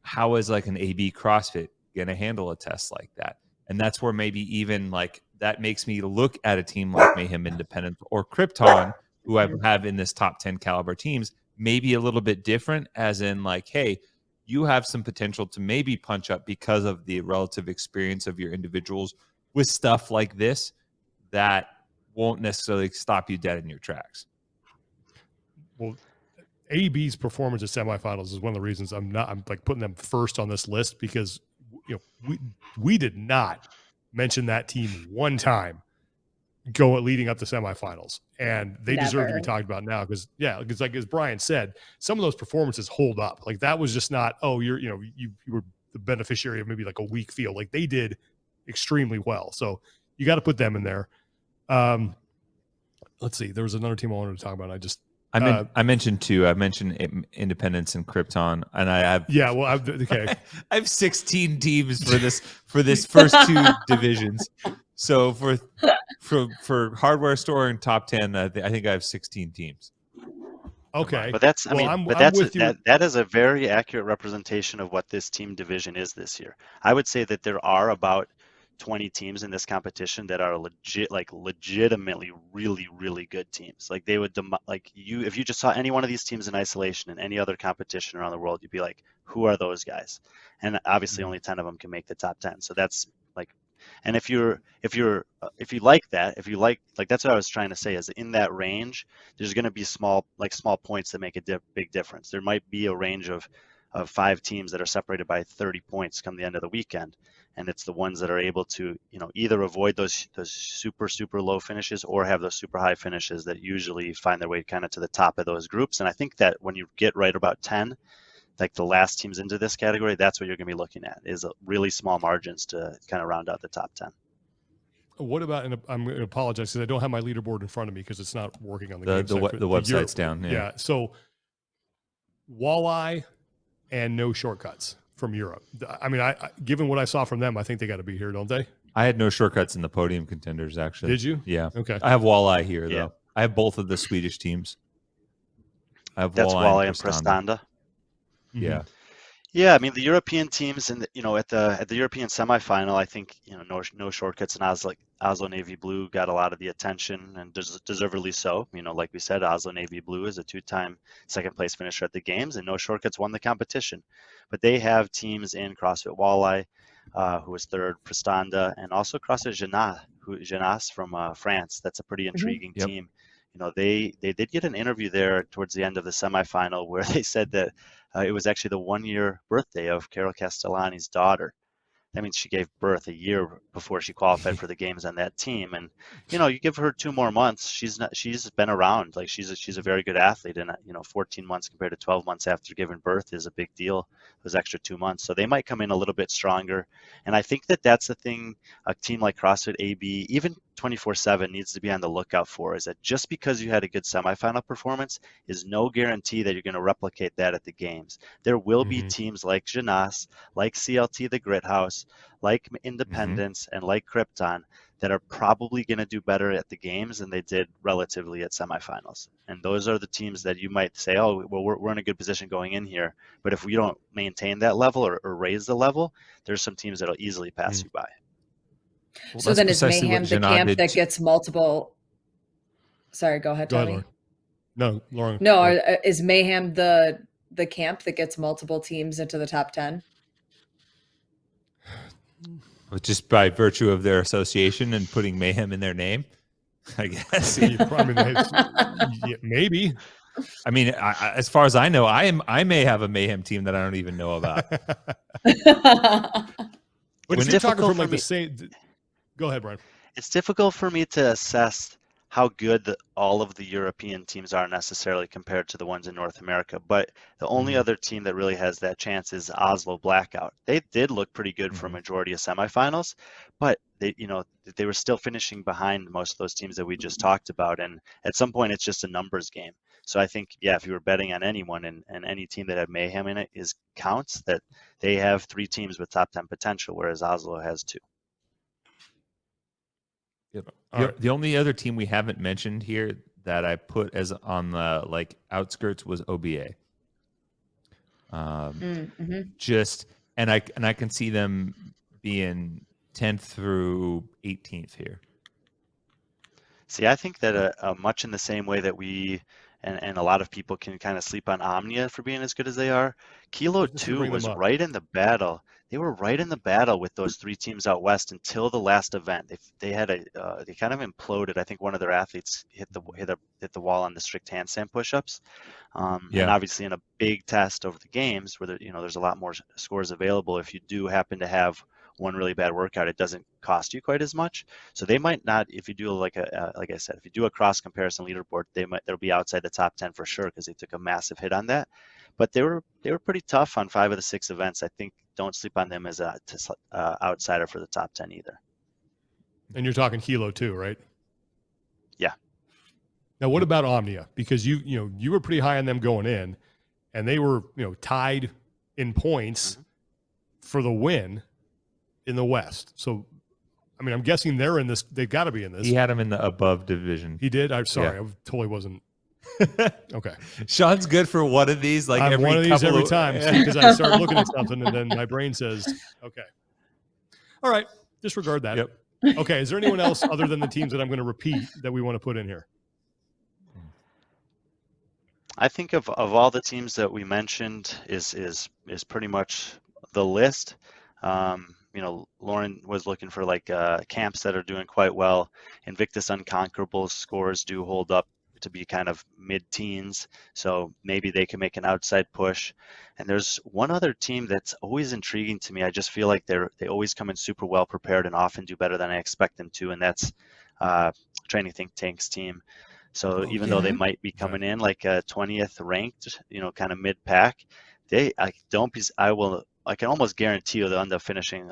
how is like an AB CrossFit going to handle a test like that? And that's where maybe even like that makes me look at a team like Mayhem Independent or Krypton, who I have in this top 10 caliber teams, maybe a little bit different, as in like, hey, you have some potential to maybe punch up because of the relative experience of your individuals with stuff like this that won't necessarily stop you dead in your tracks.
Well, AB's performance at semifinals is one of the reasons I'm like putting them first on this list, because we did not mention that team one time leading up to semifinals, and they deserve to be talked about now because like as Brian said, some of those performances hold up. Like that was just not, you were the beneficiary of maybe like a weak field. Like they did extremely well, so you got to put them in there. Let's see, there was another team I wanted to talk about. I mentioned
2. I mentioned Independence and Krypton, and I have
okay.
I have 16 teams for this first 2 divisions. So for hardware store and top 10, I think I have 16 teams.
Okay,
but that is a very accurate representation of what this team division is this year. I would say that there are about 20 teams in this competition that are legitimately really, really good teams. Like they would if you just saw any one of these teams in isolation in any other competition around the world, you'd be like, who are those guys? And obviously only 10 of them can make the top 10. So that's like, and if you like that, that's what I was trying to say, is in that range, there's going to be small points that make a big difference. There might be a range of 5 teams that are separated by 30 points come the end of the weekend. And it's the ones that are able to, either avoid those super, super low finishes or have those super high finishes that usually find their way kind of to the top of those groups. And I think that when you get right about 10, like the last teams into this category, that's what you're going to be looking at, is really small margins to kind of round out the top 10.
What about, and I'm going to apologize because I don't have my leaderboard in front of me because it's not working on the
website's down.
Yeah. So walleye and no shortcuts from Europe. I mean, given what I saw from them, I think they got to be here, don't they?
I had no shortcuts in the podium contenders, actually.
Did you?
Yeah.
Okay.
I have walleye here, though. I have both of the Swedish teams.
That's walleye and Prestanda.
Yeah.
Yeah, I mean the European teams, and at the European semifinal, I think no shortcuts, and Oslo Navy Blue got a lot of the attention, and deservedly so. Like we said, Oslo Navy Blue is a 2-time second place finisher at the games, and no shortcuts won the competition. But they have teams in CrossFit Walleye, who was third, Prestanda, and also CrossFit Genas from France. That's a pretty intriguing team. They did get an interview there towards the end of the semifinal where they said that it was actually the 1-year birthday of Carol Castellani's daughter. That means she gave birth a year before she qualified for the games on that team. And you give her 2 more months, she's been around. Like she's a very good athlete, and 14 months compared to 12 months after giving birth is a big deal. Those extra 2 months, so they might come in a little bit stronger. And I think that that's the thing. A team like CrossFit AB, 24/7 needs to be on the lookout for is that just because you had a good semifinal performance is no guarantee that you're going to replicate that at the games. There will be teams like Jeunesse, like CLT the Grit House, like Independence, and like Krypton that are probably going to do better at the games than they did relatively at semifinals. And those are the teams that you might say, oh, well, we're in a good position going in here. But if we don't maintain that level or raise the level, there's some teams that'll easily pass you by.
Well,
So
that's
then is
precisely
Mayhem
what
the
Jeunesse
camp
did
that gets multiple? Sorry, go ahead,
Go ahead,
Tommy.
Lauren. No, Lauren.
No, is Mayhem the camp that gets multiple teams into the top 10?
just by virtue of their association and putting Mayhem in their name, I guess.
Maybe.
I mean, as far as I know, I may have a Mayhem team that I don't even know about.
But if you're talking from like the same, go ahead, Brian.
It's difficult for me to assess how good all of the European teams are necessarily compared to the ones in North America. But the only other team that really has that chance is Oslo Blackout. They did look pretty good for a majority of semifinals, but they were still finishing behind most of those teams that we just talked about. And at some point, it's just a numbers game. So I think, yeah, if you were betting on anyone and any team that had Mayhem in it counts that they have 3 teams with top 10 potential, whereas Oslo has 2.
The only other team we haven't mentioned here that I put as on the outskirts was OBA. Just and I can see them being 10th through 18th here.
See, I think that much in the same way that we and a lot of people can kind of sleep on Omnia for being as good as they are, Kilo 2 was right in the battle. They were right in the battle with those 3 teams out west until the last event. They kind of imploded. I think one of their athletes hit the wall on the strict handstand push-ups. And obviously in a big test over the games where there's a lot more scores available, if you do happen to have one really bad workout, it doesn't cost you quite as much. So they might not, if you do like I said, if you do a cross comparison leaderboard, they'll be outside the top 10 for sure because they took a massive hit on that. But they were pretty tough on 5 of the 6 events. I think don't sleep on them as a outsider for the top 10 either.
And you're talking Kilo too, right?
Yeah.
Now, what about Omnia? Because you were pretty high on them going in, and they were tied in points for the win in the West. So, I mean, I'm guessing they're in this. They've got to be in this.
He had him in the above division.
He did. I'm sorry, I totally wasn't. Okay.
Sean's good for one of these. Like
I'm one of these every time because I start looking at something and then my brain says, "Okay, all right, disregard that."
Yep.
Okay. Is there anyone else other than the teams that I'm going to repeat that we want to put in here?
I think of all the teams that we mentioned is pretty much the list. Lauren was looking for camps that are doing quite well. Invictus Unconquerable's scores do hold up to be kind of mid-teens, so maybe they can make an outside push. And there's one other team that's always intriguing to me. I just feel like they always come in super well prepared and often do better than I expect them to, and that's Training Think Tank's team. So even though they might be coming in like a 20th ranked, kind of mid-pack, I can almost guarantee you they'll end up finishing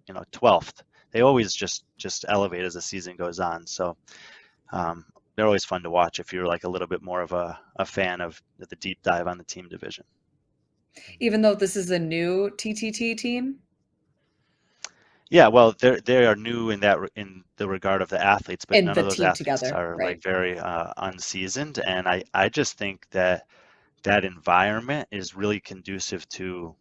12th. They always just elevate as the season goes on. So they're always fun to watch if you're a little bit more of a fan of the deep dive on the team division.
Even though this is a new TTT team?
Yeah, well, they are new in the regard of the athletes, but none of those athletes are very unseasoned. And I just think that environment is really conducive to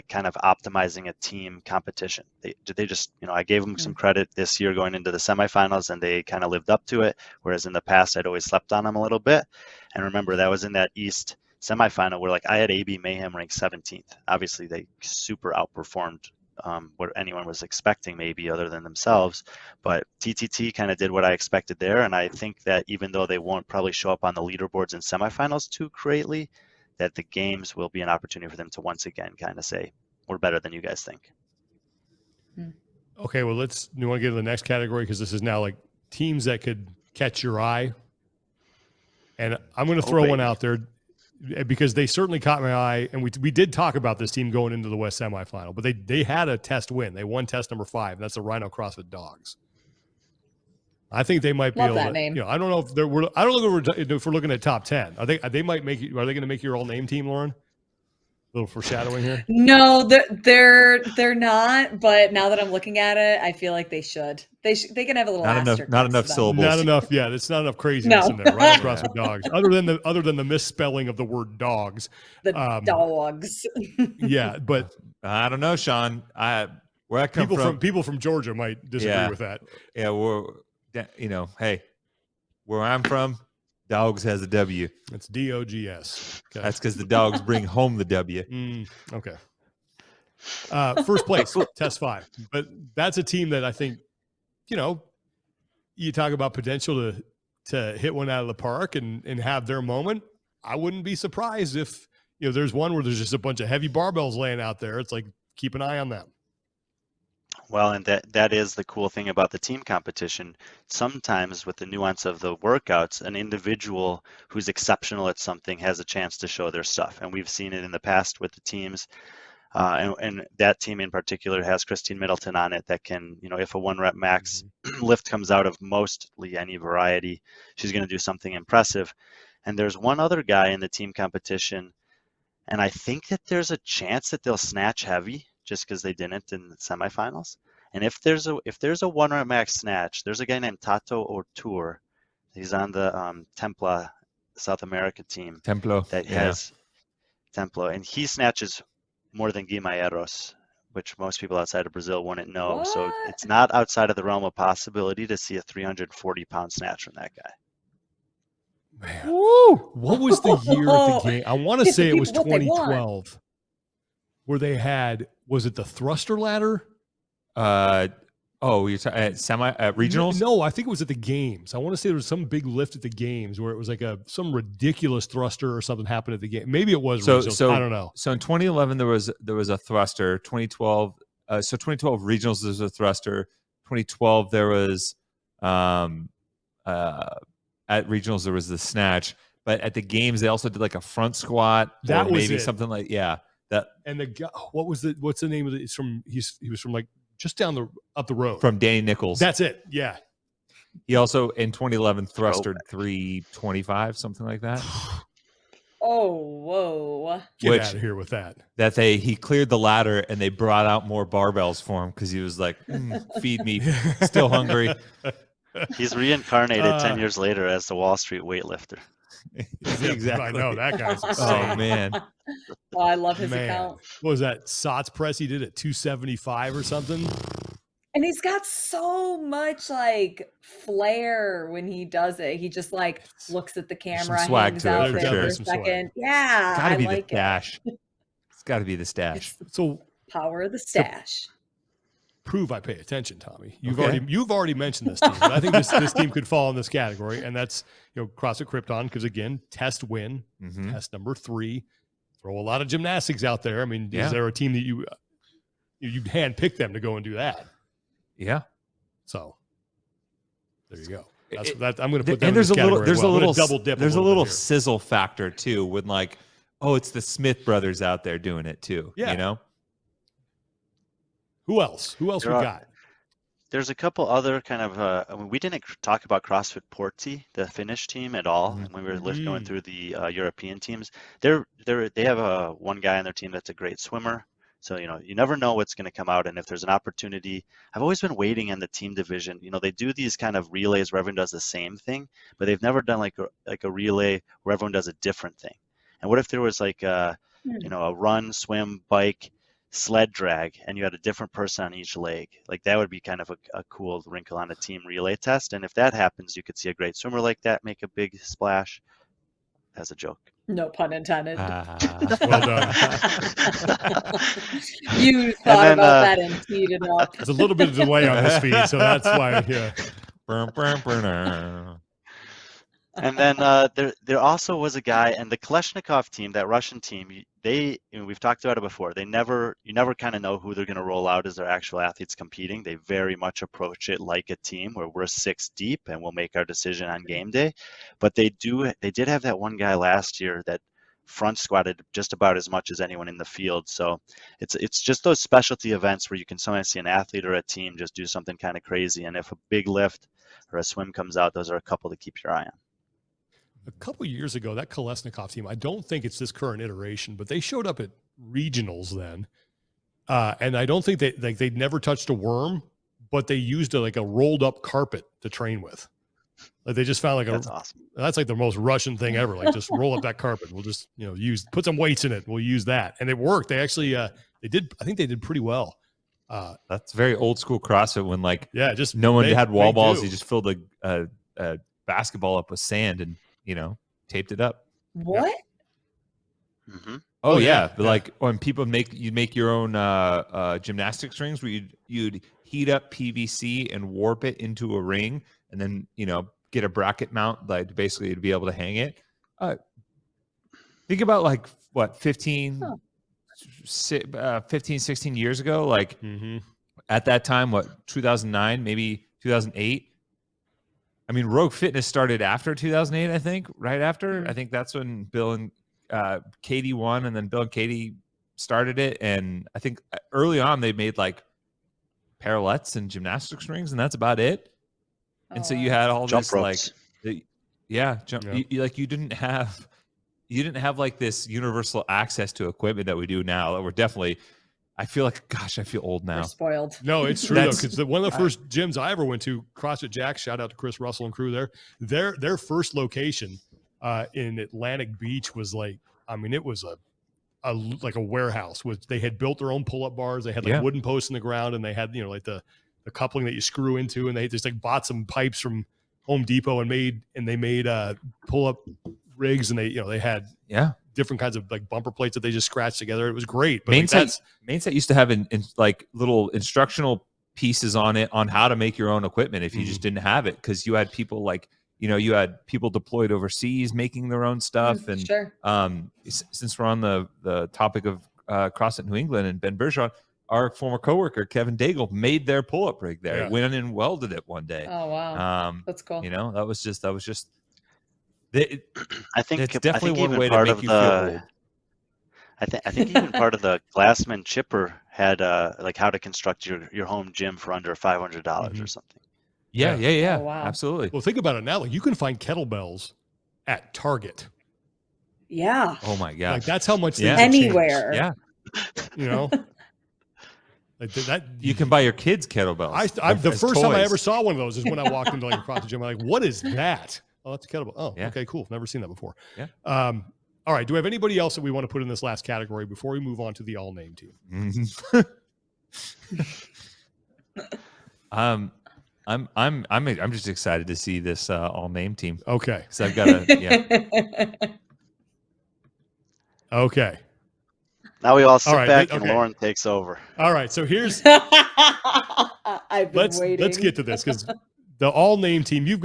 kind of optimizing a team competition. They just, I gave them some credit this year going into the semifinals, and they kind of lived up to it. Whereas in the past, I'd always slept on them a little bit. And remember, that was in that East semifinal where I had AB Mayhem ranked 17th. Obviously, they super outperformed what anyone was expecting, maybe other than themselves. But TTT kind of did what I expected there. And I think that even though they won't probably show up on the leaderboards in semifinals too greatly, that the games will be an opportunity for them to once again kind of say, we're better than you guys think.
Okay, well, you want to get to the next category because this is now teams that could catch your eye. And I'm going to throw one out there because they certainly caught my eye. And we did talk about this team going into the West semifinal, but they had a test win. They won test number 5, and that's the Rhino CrossFit Dogs. I think they might be
Love
able
that
to.
name.
You know, I don't know if I don't know if we're looking at top 10. They might make you. Are they going to make your all name team, Lauren? A little foreshadowing here.
No, they're not. But now that I'm looking at it, I feel like they should. They can have a little
Not enough-
asterisk
not
next
enough
to them.
syllables.
Not enough. Yeah, it's not enough craziness
No.
in there. Right across with dogs. Other than the misspelling of the word dogs.
The dogs.
Yeah, but
I don't know, Sean. Where I come
people from Georgia might disagree with that.
Yeah, hey, where I'm from, dogs has a W.
It's DOGS. Okay.
That's because the dogs bring home the W.
Okay. First place, Test 5. But that's a team that I think, you talk about potential to hit one out of the park and have their moment. I wouldn't be surprised if, there's one where there's just a bunch of heavy barbells laying out there. It's like, keep an eye on them.
Well, and that is the cool thing about the team competition. Sometimes with the nuance of the workouts, an individual who's exceptional at something has a chance to show their stuff. And we've seen it in the past with the teams. And that team in particular has Christine Middleton on it that can, if a 1 rep max lift comes out of mostly any variety, she's going to do something impressive. And there's one other guy in the team competition, and I think that there's a chance that they'll snatch heavy just because they didn't in the semifinals. And if there's a 1 rep max snatch, there's a guy named Tato Ortur. He's on the Templa South America team. Has Templo, and he snatches more than Guimaeros, which most people outside of Brazil wouldn't know.
What?
So it's not outside of the realm of possibility to see a 340-pound snatch from that guy.
Man, what was the year at the game? I want to say it was
What they
2012, where they had, was it the thruster ladder?
You're talking at regionals?
No, I think it was at the games. I want to say there was some big lift at the games where it was like some ridiculous thruster or something happened at the game. Maybe it was regionals.
So
I don't know.
So in 2011 there was a thruster. 2012 regionals there was a thruster. 2012 there was at regionals there was the snatch, but at the games they also did like a front squat.
That
or
was
maybe
it.
Something like that.
And the guy, what's the name of it? It's from he was from like just up the road
From Danny Nichols.
That's it. Yeah.
He also in 2011 thrustered 325, something like that.
Oh, whoa.
Get out of here with that.
He cleared the ladder and they brought out more barbells for him because he was like, feed me, still hungry.
He's reincarnated 10 years later as the Wall Street weightlifter.
Exactly.
I know that guy's insane.
Oh man.
Oh, I love his account.
What was that Sots press he did at 275 or something?
And he's got so much like flair when he does it. He just like looks at the camera,
swag
hangs
to it,
out
for
there
sure.
for a
Some swag.
second. Yeah,
Gotta
I
be
like
the stash. It's got to be the stash.
It's the
So
power of the stash.
prove I pay attention, Tommy. You've
Okay.
already mentioned this team. But I think this team could fall in this category, and that's CrossFit Krypton, because again, test win,
Mhm.
test number 3. Throw a lot of gymnastics out there. I mean,
Yeah.
is there a team that you handpick them to go and do that?
Yeah.
So there you go.
It-
I'm going to put them
And
in this category.
there's
as well.
a
I'm
little
gonna double dip.
There's a
bit
little
here.
sizzle factor too, when like, oh, it's the Smith brothers out there doing it too.
Yeah. Who else? Who else
There
we
are-
got?
There's a couple other kind of, we didn't talk about CrossFit Porti, the Finnish team, at all
Mhm.
when we were going through the European teams. They have one guy on their team that's a great swimmer. So, you never know what's going to come out. And if there's an opportunity, I've always been waiting in the team division. They do these kind of relays where everyone does the same thing, but they've never done like a relay where everyone does a different thing. And what if there was like a run, swim, bike, sled drag, and you had a different person on each leg? Like that would be kind of a cool wrinkle on a team relay test. And if that happens, you could see a great swimmer like that make a big splash. As a joke.
No pun intended.
Well done.
You thought about that and teed it up.
There's a little bit of delay on this feed, so that's why. Yeah.
And then there also was a guy, and the Kalashnikov team, that Russian team, we've talked about it before. You never kind of know who they're going to roll out as their actual athletes competing. They very much approach it like a team where we're 6 deep and we'll make our decision on game day. But they did have that one guy last year that front squatted just about as much as anyone in the field. So it's just those specialty events where you can sometimes see an athlete or a team just do something kind of crazy. And if a big lift or a swim comes out, those are a couple to keep your eye on.
A couple of years ago, that Kolesnikov team, I don't think it's this current iteration, but they showed up at regionals then. And I don't think they'd never touched a worm, but they used a rolled up carpet to train with. Like they just found
That's awesome.
That's like the most Russian thing ever. Like just roll up that carpet. We'll just, put some weights in it. We'll use that. And it worked. They actually, I think they did pretty well.
That's very old school CrossFit when
just
no one had wall balls.
do.
You just filled a basketball up with sand and, taped it up.
What?
Mm-hmm.
Oh yeah. But when people you'd make your own gymnastics rings where you'd heat up PVC and warp it into a ring and then, get a bracket mount, basically to be able to hang it. Think about 15, 16 years ago, at that time, 2009, maybe 2008. I mean, Rogue Fitness started after 2008, I think, right after. I think that's when Bill and Katie won, and then Bill and Katie started it. And I think early on they made parallettes and gymnastics rings, and that's about it. And so you had all
jump
this
ropes.
jump.
Yeah.
You didn't have this universal access to equipment that we do now. We're definitely. I feel old now.
We're spoiled.
No, it's true though, because one of the first gyms I ever went to, CrossFit Jack, shout out to Chris Russell and crew there. Their first location in Atlantic Beach was it was a warehouse. They had built their own pull-up bars. They had wooden posts in the ground, and they had the coupling that you screw into, and they just bought some pipes from Home Depot and they made pull-up rigs, and they had different kinds of bumper plates that they just scratched together. It was great. But
Mainset used to have little instructional pieces on it on how to make your own equipment if you just didn't have it, because you had people you had people deployed overseas making their own stuff. And
sure.
Since we're on the topic of CrossFit New England and Ben Bergeron, our former coworker Kevin Daigle made their pull-up rig there.
Yeah.
Went in and welded it one day.
Oh wow, that's cool.
That was just.
I think
it's definitely one way to
part
make
of
you feel old.
I think even part of the Glassman chipper had how to construct your home gym for under $500 or something.
Yeah.
Oh, wow.
Absolutely.
Well, think about it now. You can find kettlebells at Target.
Yeah.
Oh my gosh.
That's how much things have
Anywhere.
Yeah.
changed, that
You can buy your kids kettlebells.
the
as
first time I
toys.
ever saw one of those is when I walked into a CrossFit gym. I'm like, what is that? Oh, that's a kettlebell. Oh,
Yeah.
okay, cool. Never seen that before.
Yeah.
All right. Do we have anybody else that we want to put in this last category before we move on to the all name team?
I'm just excited to see this all name team.
Okay.
So I've got
Okay.
Now we all sit
right,
back
okay.
and Lauren takes over.
All right. So here's
I've been waiting.
let's get to this, because the all name team, you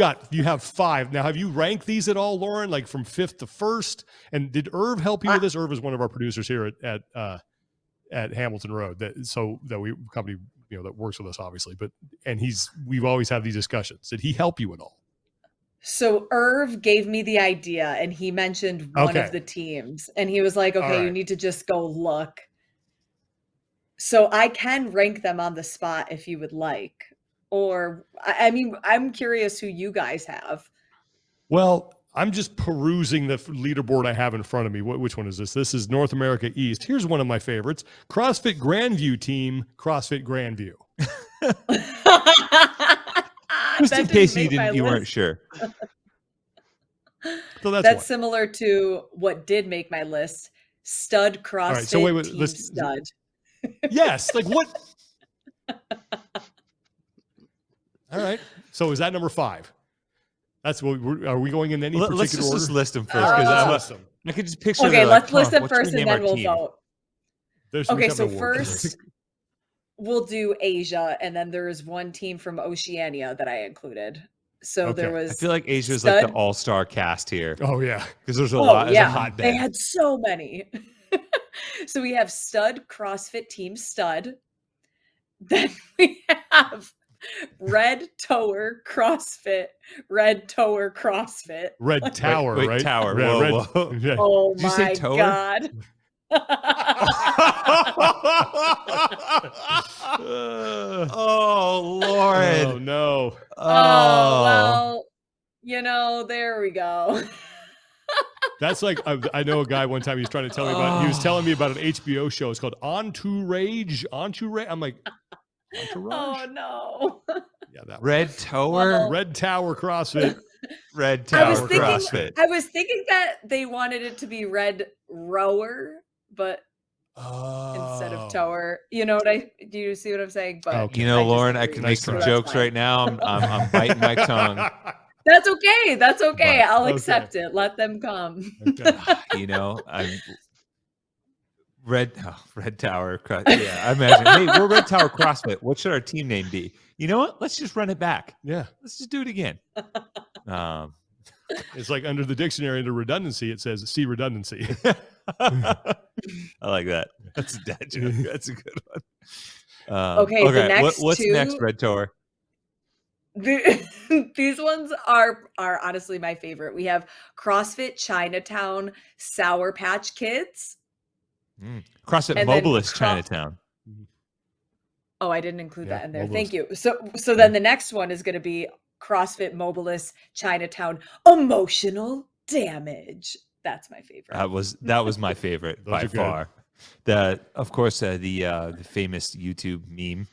have 5. Now, have you ranked these at all, Lauren, from 5th to 1st? And did Irv help you with this? Irv is one of our producers here at Hamilton Road, company, that works with us, obviously, we've always had these discussions. Did he help you at all?
So Irv gave me the idea, and he mentioned one of the teams, and he was like, okay, you need to just go look. So I can rank them on the spot if you would like. Or, I'm curious who you guys have.
Well, I'm just perusing the leaderboard I have in front of me. Which one is this? This is North America East. Here's one of my favorites. CrossFit Grandview team, CrossFit Grandview.
just in case you weren't sure.
So
that's similar to what did make my list. Stud CrossFit team stud.
Yes. What? All right. So is that number 5? That's what are we going in any particular
let's just
order?
List them first, because I could just picture.
Okay, let's list them first, and then we'll vote.
Okay,
so first we'll do Asia, and then there's one team from Oceania that I incled. So there was.
I feel like Asia is like the all-star cast here.
Oh yeah,
because there's a lot.
Yeah,
a hotbed.
They had so many. So we have Stud CrossFit team Stud. Then we have Red Tower CrossFit. Red Tower CrossFit.
Red Tower,
wait,
right?
Tower.
Red,
Whoa.
Yeah.
Oh
Did you say
my
Tower?
God.
Oh Lord!
Oh no!
Oh, well, there we go.
That's like I know a guy one time he was trying to tell me about. He was telling me about an HBO show. It's called Entourage. Entourage. I'm like, Entourage.
Oh no.
Yeah, that one.
Red Tower.
Well,
Red Tower CrossFit.
Red
I was
Tower
thinking
CrossFit.
I was thinking that they wanted it to be Red Rower, but instead of Tower. Do you see what I'm saying? But
Okay.
You know,
I
Lauren, I
disagree,
can
Nice
make some
try.
so
jokes
that's fine.
right now. I'm biting my tongue.
That's okay. That's okay.
But-
I'll
Okay.
accept it. Let them come.
Okay.
You know, I'm Red Tower. Yeah, I imagine. Hey, we're Red Tower CrossFit. What should our team name be? You know what? Let's just run it back.
Yeah.
Let's just do it again.
It's like under the dictionary, under redundancy, it says "see redundancy."
I like that. That's a dad joke. That's a good one.
Okay, the next
what's
two-
next, Red Tower?
These ones are honestly my favorite. We have CrossFit Chinatown Sour Patch Kids.
CrossFit
And then
Mobilist Chinatown.
Oh, I didn't include
Yeah,
that in there.
Mobilist.
Thank you. So then the next one is going to be CrossFit Mobilist Chinatown Emotional Damage. That's my favorite.
That was my favorite
Those
by
are good.
far. Of course, the famous YouTube meme.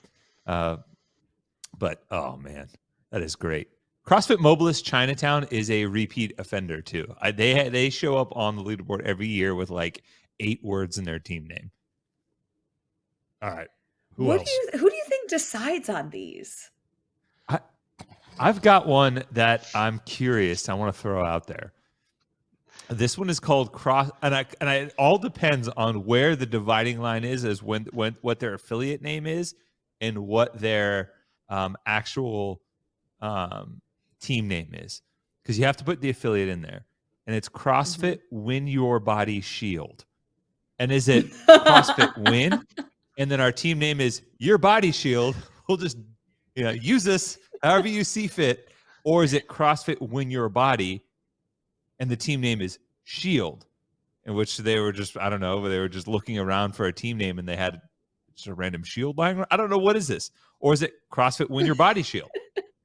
But oh man, that is great. CrossFit Mobilist Chinatown is a repeat offender too. They show up on the leaderboard every year with like 8 words in their team name.
All right. Who else?
Who do you think decides on these?
I've got one that I'm curious. I want to throw out there. This one is called and it all depends on where the dividing line is, as when what their affiliate name is and what their actual team name is, because you have to put the affiliate in there, and it's CrossFit Win Your Body Shield. And is it CrossFit Win, and then our team name is Your Body Shield? We'll just use this however you see fit, or is it CrossFit Win Your Body, and the team name is Shield, in which they were just, I don't know, they were just looking around for a team name and they had just a random shield lying around. I don't know, what is this? Or is it CrossFit Win Your Body Shield?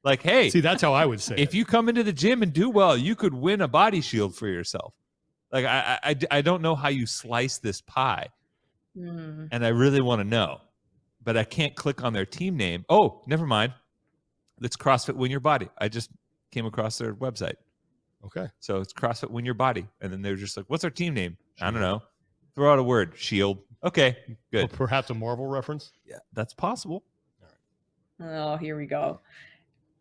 Like, hey,
See, that's how I would say
if
it.
you come into the gym and do well, you could win a body shield for yourself. Like, I don't know how you slice this pie, and I really want to know, but I can't click on their team name. Oh, never mind. It's CrossFit Win Your Body. I just came across their website.
Okay.
So it's CrossFit Win Your Body. And then they're just like, what's our team name? I don't know. Throw out a word. Shield. Okay,
Or
good.
perhaps a Marvel reference.
Yeah, that's possible.
Oh, here we go.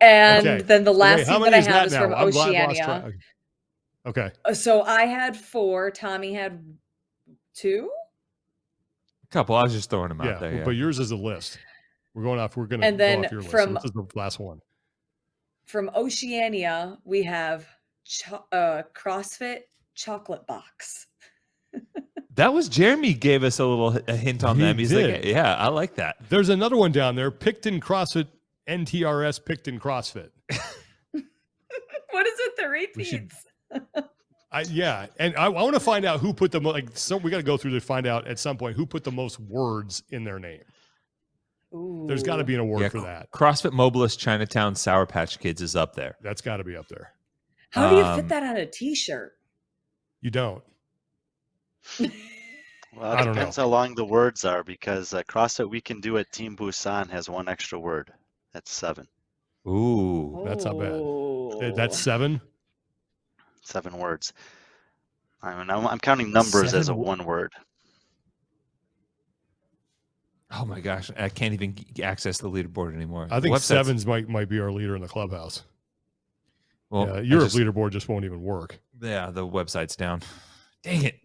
And
Okay.
then the last
how
thing that
many
I
is
have
that
is
now?
from
I'm glad I lost
Oceania.
track. Okay.
So I had 4. Tommy had 2.
A couple. I was just throwing them
Yeah,
out there.
but yours is a list. We're going to
And
go
then
off your list.
from-
So this is the last one.
From Oceania, we have CrossFit Chocolate Box.
That was Jeremy gave us a hint on
He
them. He's
did.
like, yeah, I like that.
There's another one down there. Picton CrossFit NTRS Picton CrossFit.
What is it? The
We should-
repeats.
Yeah, and I want to find out who put the we got to go through to find out at some point who put the most words in their name. There's got to be an award
Yeah,
for that.
CrossFit Mobilist Chinatown Sour Patch Kids is up there.
That's got to be up there.
How do you fit that on a T-shirt?
You don't.
Well,
I
it
don't
depends
know.
how long the words are, because CrossFit We Can Do It Team Busan has 1 extra word. That's 7.
Ooh.
That's not bad.
Oh.
That's 7.
7 words. I mean, I'm counting numbers as a
7
1 word.
Oh my gosh, I can't even access the leaderboard anymore.
I
The
think
website's-
7s might be our leader in the clubhouse.
Well,
Yeah,
I
Europe
just-
leaderboard just won't even work.
Yeah, the website's down. Dang it.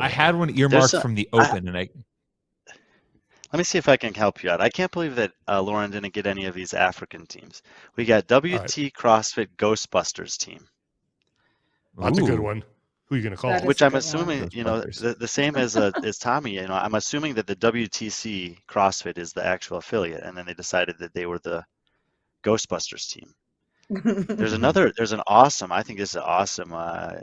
I had one earmarked from the open, and I
Let me see if I can help you out. I can't believe that Lauren didn't get any of these African teams. We got WT CrossFit Ghostbusters team,
That's a good
Ooh.
one. Who are you going to call?
That is
which
a
I'm
good one.
assuming,
Ghostbusters.
the same as Tommy. I'm assuming that the WTC CrossFit is the actual affiliate, and then they decided that they were the Ghostbusters team. There's an awesome, I think this is an awesome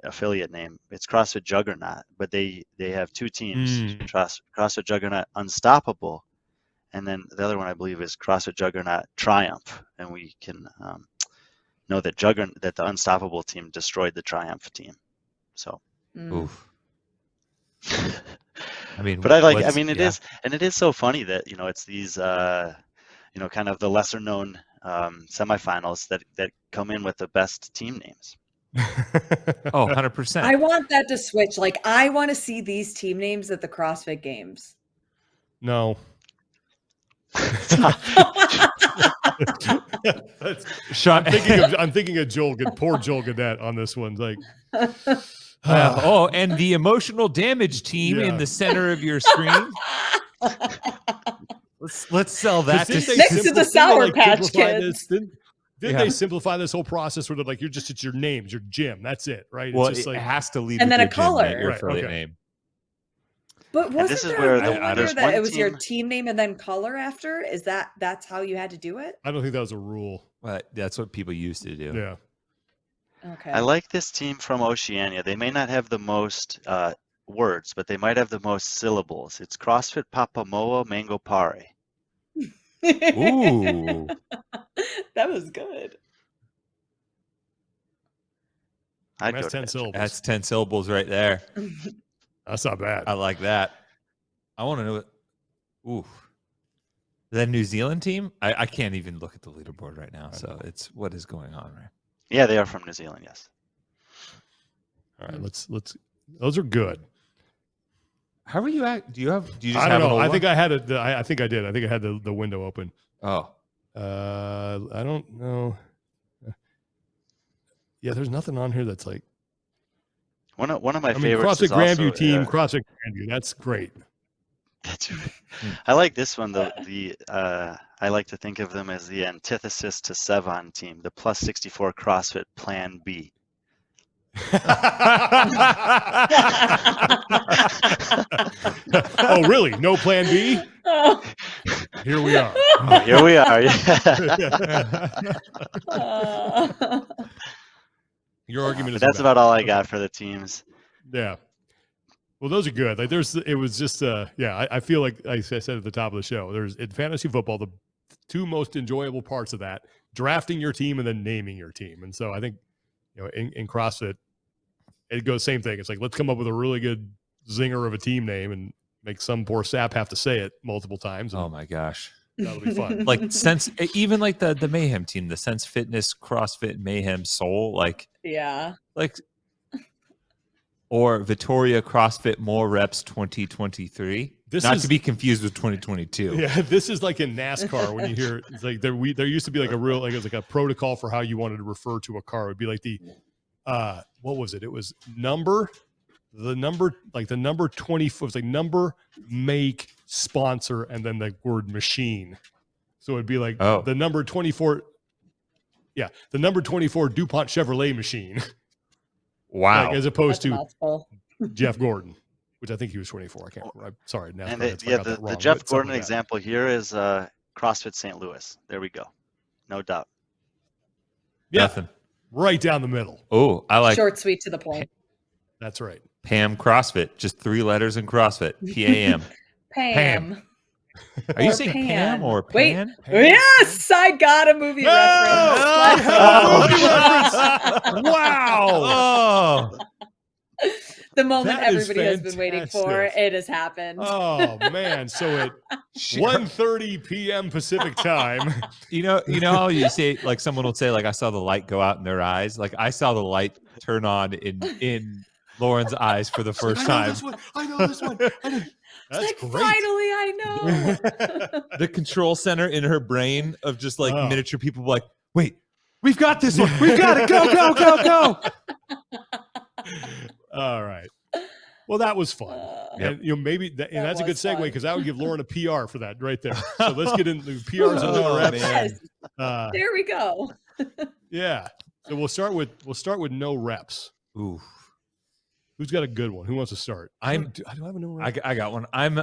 affiliate name. It's CrossFit Juggernaut, but they have two teams, CrossFit Juggernaut Unstoppable, and then the other one I believe is CrossFit Juggernaut Triumph, and we can know that that the Unstoppable team destroyed the Triumph team. So.
Oof. I mean,
but it is, and it is so funny that it's these kind of the lesser known semifinals that come in with the best team names.
Oh, 100%.
I want that to switch. Like, I want to see these team names at the CrossFit Games.
No. I'm thinking of Joel, poor Joel Gadet on this one. Like,
and the emotional damage team in the center of your screen. Let's sell that
next to the Sour Patch Kids.
Didn't they simplify this whole process where they're like, it's your names, your gym, that's it, right?
Well,
it's just
it has to lead
and
with
then
your
a color,
gym, your affiliate name.
But wasn't there that it was
team...
your team name and then color after? That's how you had to do it?
I don't think that was a rule.
Well, that's what people used to do.
Yeah.
Okay.
I like this team from Oceania. They may not have the most words, but they might have the most syllables. It's CrossFit Papamoa Mango Pare.
Ooh.
That was good.
That's 10 syllables.
That's 10 syllables right there.
That's not bad.
I like that. I want to know. Ooh. That New Zealand team? I can't even look at the leaderboard right now. So it's what is going on, right?
Yeah, they are from New Zealand, yes.
All right, let's those are good.
How are you at? Do you just
I
have
don't know. I
think
I had it. I think I did. I think I had the window open.
Oh.
I don't know. Yeah, there's nothing on here that's like
one of my favorites.
CrossFit Grandview team, CrossFit Grandview. That's great.
I like this one though. I like to think of them as the antithesis to Sevon team, the plus 64 CrossFit Plan B.
Oh, really? No Plan B?
Oh.
Here we are.
Oh, here we are.
Your argument is
that's about all I got for the teams.
Yeah. Well, those are good. Like it was just, I feel like I said at the top of the show, there's in fantasy football, the two most enjoyable parts of that, drafting your team and then naming your team. And so I think, in CrossFit, it goes same thing. It's like, let's come up with a really good zinger of a team name and make some poor sap have to say it multiple times.
Oh my gosh.
That'll be fun.
Like even like the Mayhem team, the Sense Fitness CrossFit Mayhem Soul, like or Vittoria CrossFit More Reps 2023. Not to be confused with 2022.
Yeah, this is like in NASCAR when you hear it's like there used to be like a real it was like a protocol for how you wanted to refer to a car. It would be like the what was it? It was the number 20 it was like number, make, sponsor, and then the word machine. So it'd be like the number 24. Yeah, the number 24 DuPont Chevrolet machine.
Wow.
Like, as opposed to Jeff Gordon, which I think he was 24. I can't remember. I'm sorry.
And the Jeff Gordon example here is CrossFit St. Louis. There we go. No doubt.
Yeah.
Nothing.
Right down the middle.
Oh, I like
short, sweet, to the point.
That's right.
Pam CrossFit. Just 3 letters in CrossFit. P-A-M.
Pam.
Are you saying Pam or Pan?
Wait. Pam? Yes, I got a movie reference.
Wow.
The moment everybody has been waiting for, it has happened.
Oh man. So at 1:30 p.m. Pacific time.
You know how you say, like, someone will say, like, I saw the light go out in their eyes. Like, I saw the light turn on in Lauren's eyes for the first time.
I know this one. That's
like,
great.
Finally, I know.
The control center in her brain of just like miniature people like, wait, we've got this one. We've got it. Go.
All right. Well, that was fun. And maybe that's a good segue because that would give Lauren a PR for that right there. So let's get into PRs and no reps.
Yes. There we go.
Yeah. So we'll start with no reps.
Ooh.
Who's got a good one? Who wants to start?
Do I have a no rep? I got one. I'm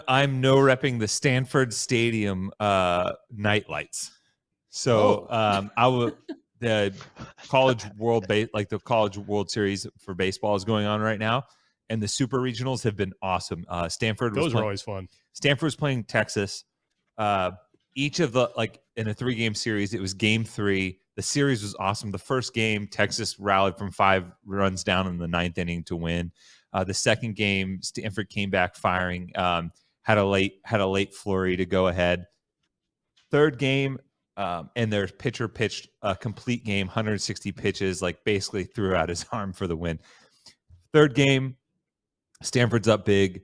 no repping the Stanford Stadium night lights. So I will college like the college World Series for baseball is going on right now, and the super regionals have been awesome.
Those are always fun.
Stanford was playing Texas. Each of the in a 3-game series, it was game 3. The series was awesome. The first game, Texas rallied from 5 runs down in the 9th inning to win. The second game, Stanford came back firing. Had a late flurry to go ahead. Third game, and their pitcher pitched a complete game, 160 pitches, like basically threw out his arm for the win. Third game, Stanford's up big.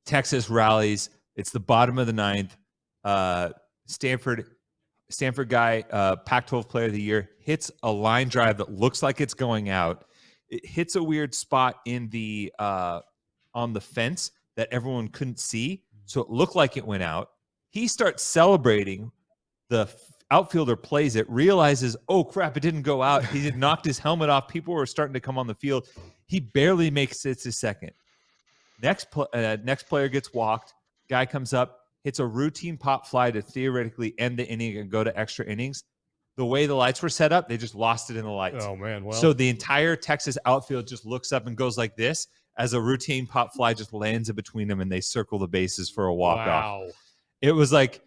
Texas rallies. It's the bottom of the 9th. Stanford guy, Pac-12 Player of the Year, hits a line drive that looks like it's going out. It hits a weird spot in the on the fence that everyone couldn't see, so it looked like it went out. He starts celebrating. The outfielder plays it, realizes, oh crap, it didn't go out. He had knocked his helmet off. People were starting to come on the field. He barely makes it to second. Next player gets walked. Guy comes up, hits a routine pop fly to theoretically end the inning and go to extra innings. The way the lights were set up, they just lost it in the lights.
Oh man! Well,
so the entire Texas outfield just looks up and goes like this as a routine pop fly just lands in between them, and they circle the bases for a walk-off.
Wow.
It was like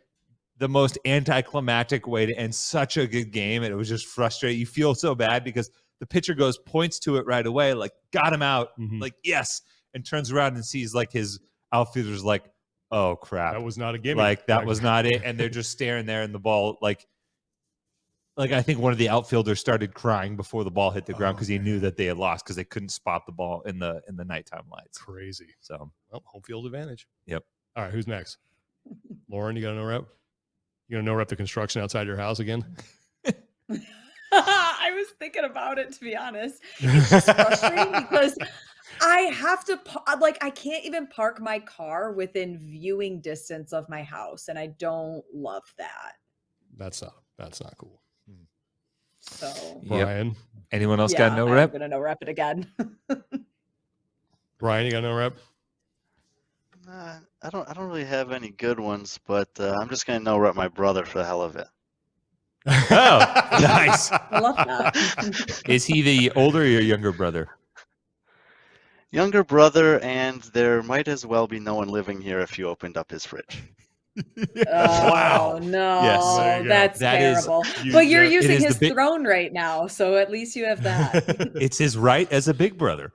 the most anticlimactic way to end such a good game, and it was just frustrating. You feel so bad because the pitcher points to it right away, like, got him out, like, yes, and turns around and sees like his outfielder's like, oh crap,
that was not a game.
Like that was not it, and they're just staring there, and the ball, like I think one of the outfielders started crying before the ball hit the ground because he knew that they had lost because they couldn't spot the ball in the nighttime lights.
Crazy.
So,
well, home field advantage.
Yep.
All right, who's next? Lauren, you got a no rep? You gonna no rep the construction outside your house again?
I was thinking about it, to be honest. It's just frustrating because I have to I can't even park my car within viewing distance of my house, and I don't love that.
That's not cool.
So
Brian,
anyone else got no rep?
I'm gonna no rep it again.
Brian, you got no rep?
I don't really have any good ones, but I'm just gonna no rep my brother for the hell of it.
Oh, nice.
I love that.
Is he the older or younger brother?
Younger brother, and there might as well be no one living here if you opened up his fridge.
Wow.
No,
Yes.
that's terrible. But you're using his throne right now, so at least you have that.
It's his right as a big brother.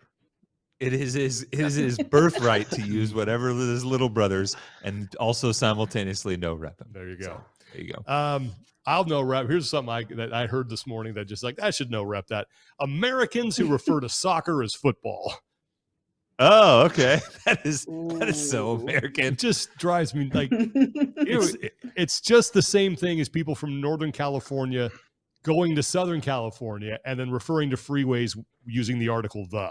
It is his birthright to use whatever his little brothers and also simultaneously no rep him.
There you go.
So, there you go.
I'll no rep. Here's something that I heard this morning that just like, I should no rep that. Americans who refer to soccer as football.
Oh, okay. That is so American.
It just drives me like it's just the same thing as people from Northern California going to Southern California and then referring to freeways using the article the.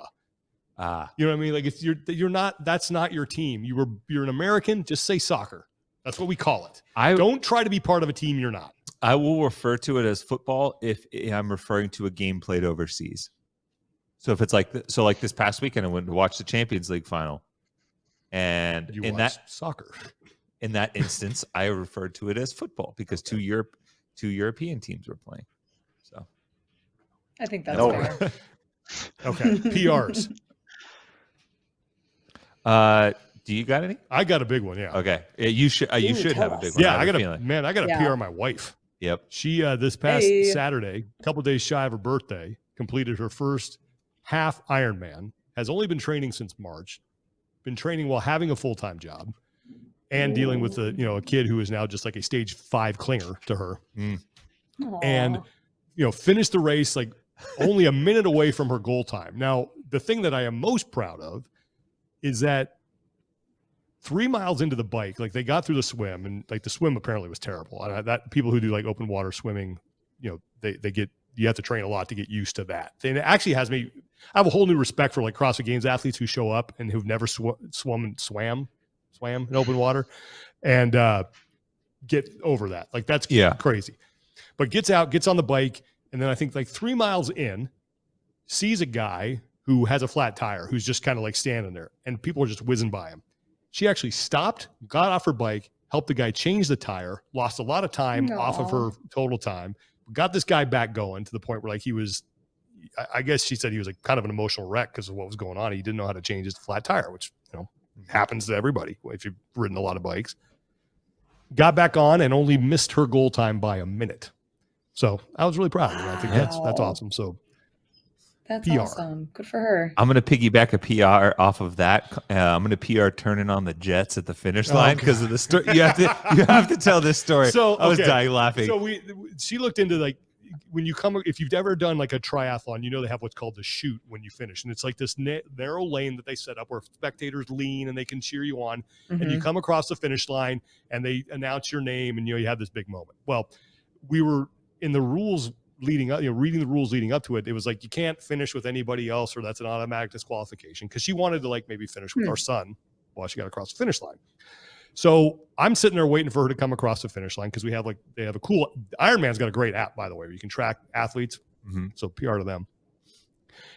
You know what I mean? Like if you're not, that's not your team. You're an American, just say soccer. That's what we call it. Don't try to be part of a team you're not.
I will refer to it as football if I'm referring to a game played overseas. So if it's like this past weekend, I went to watch the Champions League final, and
You
in
watch
that
soccer.
In that instance, I referred to it as football because two European teams were playing. So
I think that's fair.
Okay, PRs.
Do you got any?
I got a big one. Yeah.
Okay. You should have a big one.
Yeah, I got a PR my wife.
Yep.
She this past Saturday, a couple days shy of her birthday, completed her first half Ironman. Has only been training since March. Been training while having a full-time job and dealing with a kid who is now just like a stage 5 clinger to her. And finished the race like only a minute away from her goal time. Now, the thing that I am most proud of is that 3 miles into the bike, like they got through the swim, and like the swim apparently was terrible. That people who do like open water swimming, you have to train a lot to get used to that. And it actually has me, I have a whole new respect for like CrossFit Games athletes who show up and who've never swam in open water and get over that. Like that's crazy. But gets out, gets on the bike, and then I think like 3 miles in, sees a guy who has a flat tire who's just kind of like standing there, and people are just whizzing by him. She actually stopped, got off her bike, helped the guy change the tire, lost a lot of time off of her total time, got this guy back going to the point where like he was I guess she said he was like kind of an emotional wreck because of what was going on. He didn't know how to change his flat tire, which, happens to everybody if you've ridden a lot of bikes. Got back on and only missed her goal time by a minute. So I was really proud of her. I think that's awesome. So
That's
PR.
awesome. Good for her.
I'm going to piggyback a PR off of that. I'm going to PR turning on the Jets at the finish line because of the story. You have to tell this story.
So
I was dying laughing.
So she looked into like, when you come, if you've ever done like a triathlon, they have what's called the chute when you finish. And it's like this narrow lane that they set up where spectators lean and they can cheer you on. Mm-hmm. And you come across the finish line and they announce your name and, you have this big moment. Well, we were in the rules leading up, reading the rules leading up to it. It was like, you can't finish with anybody else or that's an automatic disqualification. Cause she wanted to like maybe finish with our son while she got across the finish line. So I'm sitting there waiting for her to come across the finish line because they have a cool Ironman's got a great app, by the way, where you can track athletes. Mm-hmm. So PR to them.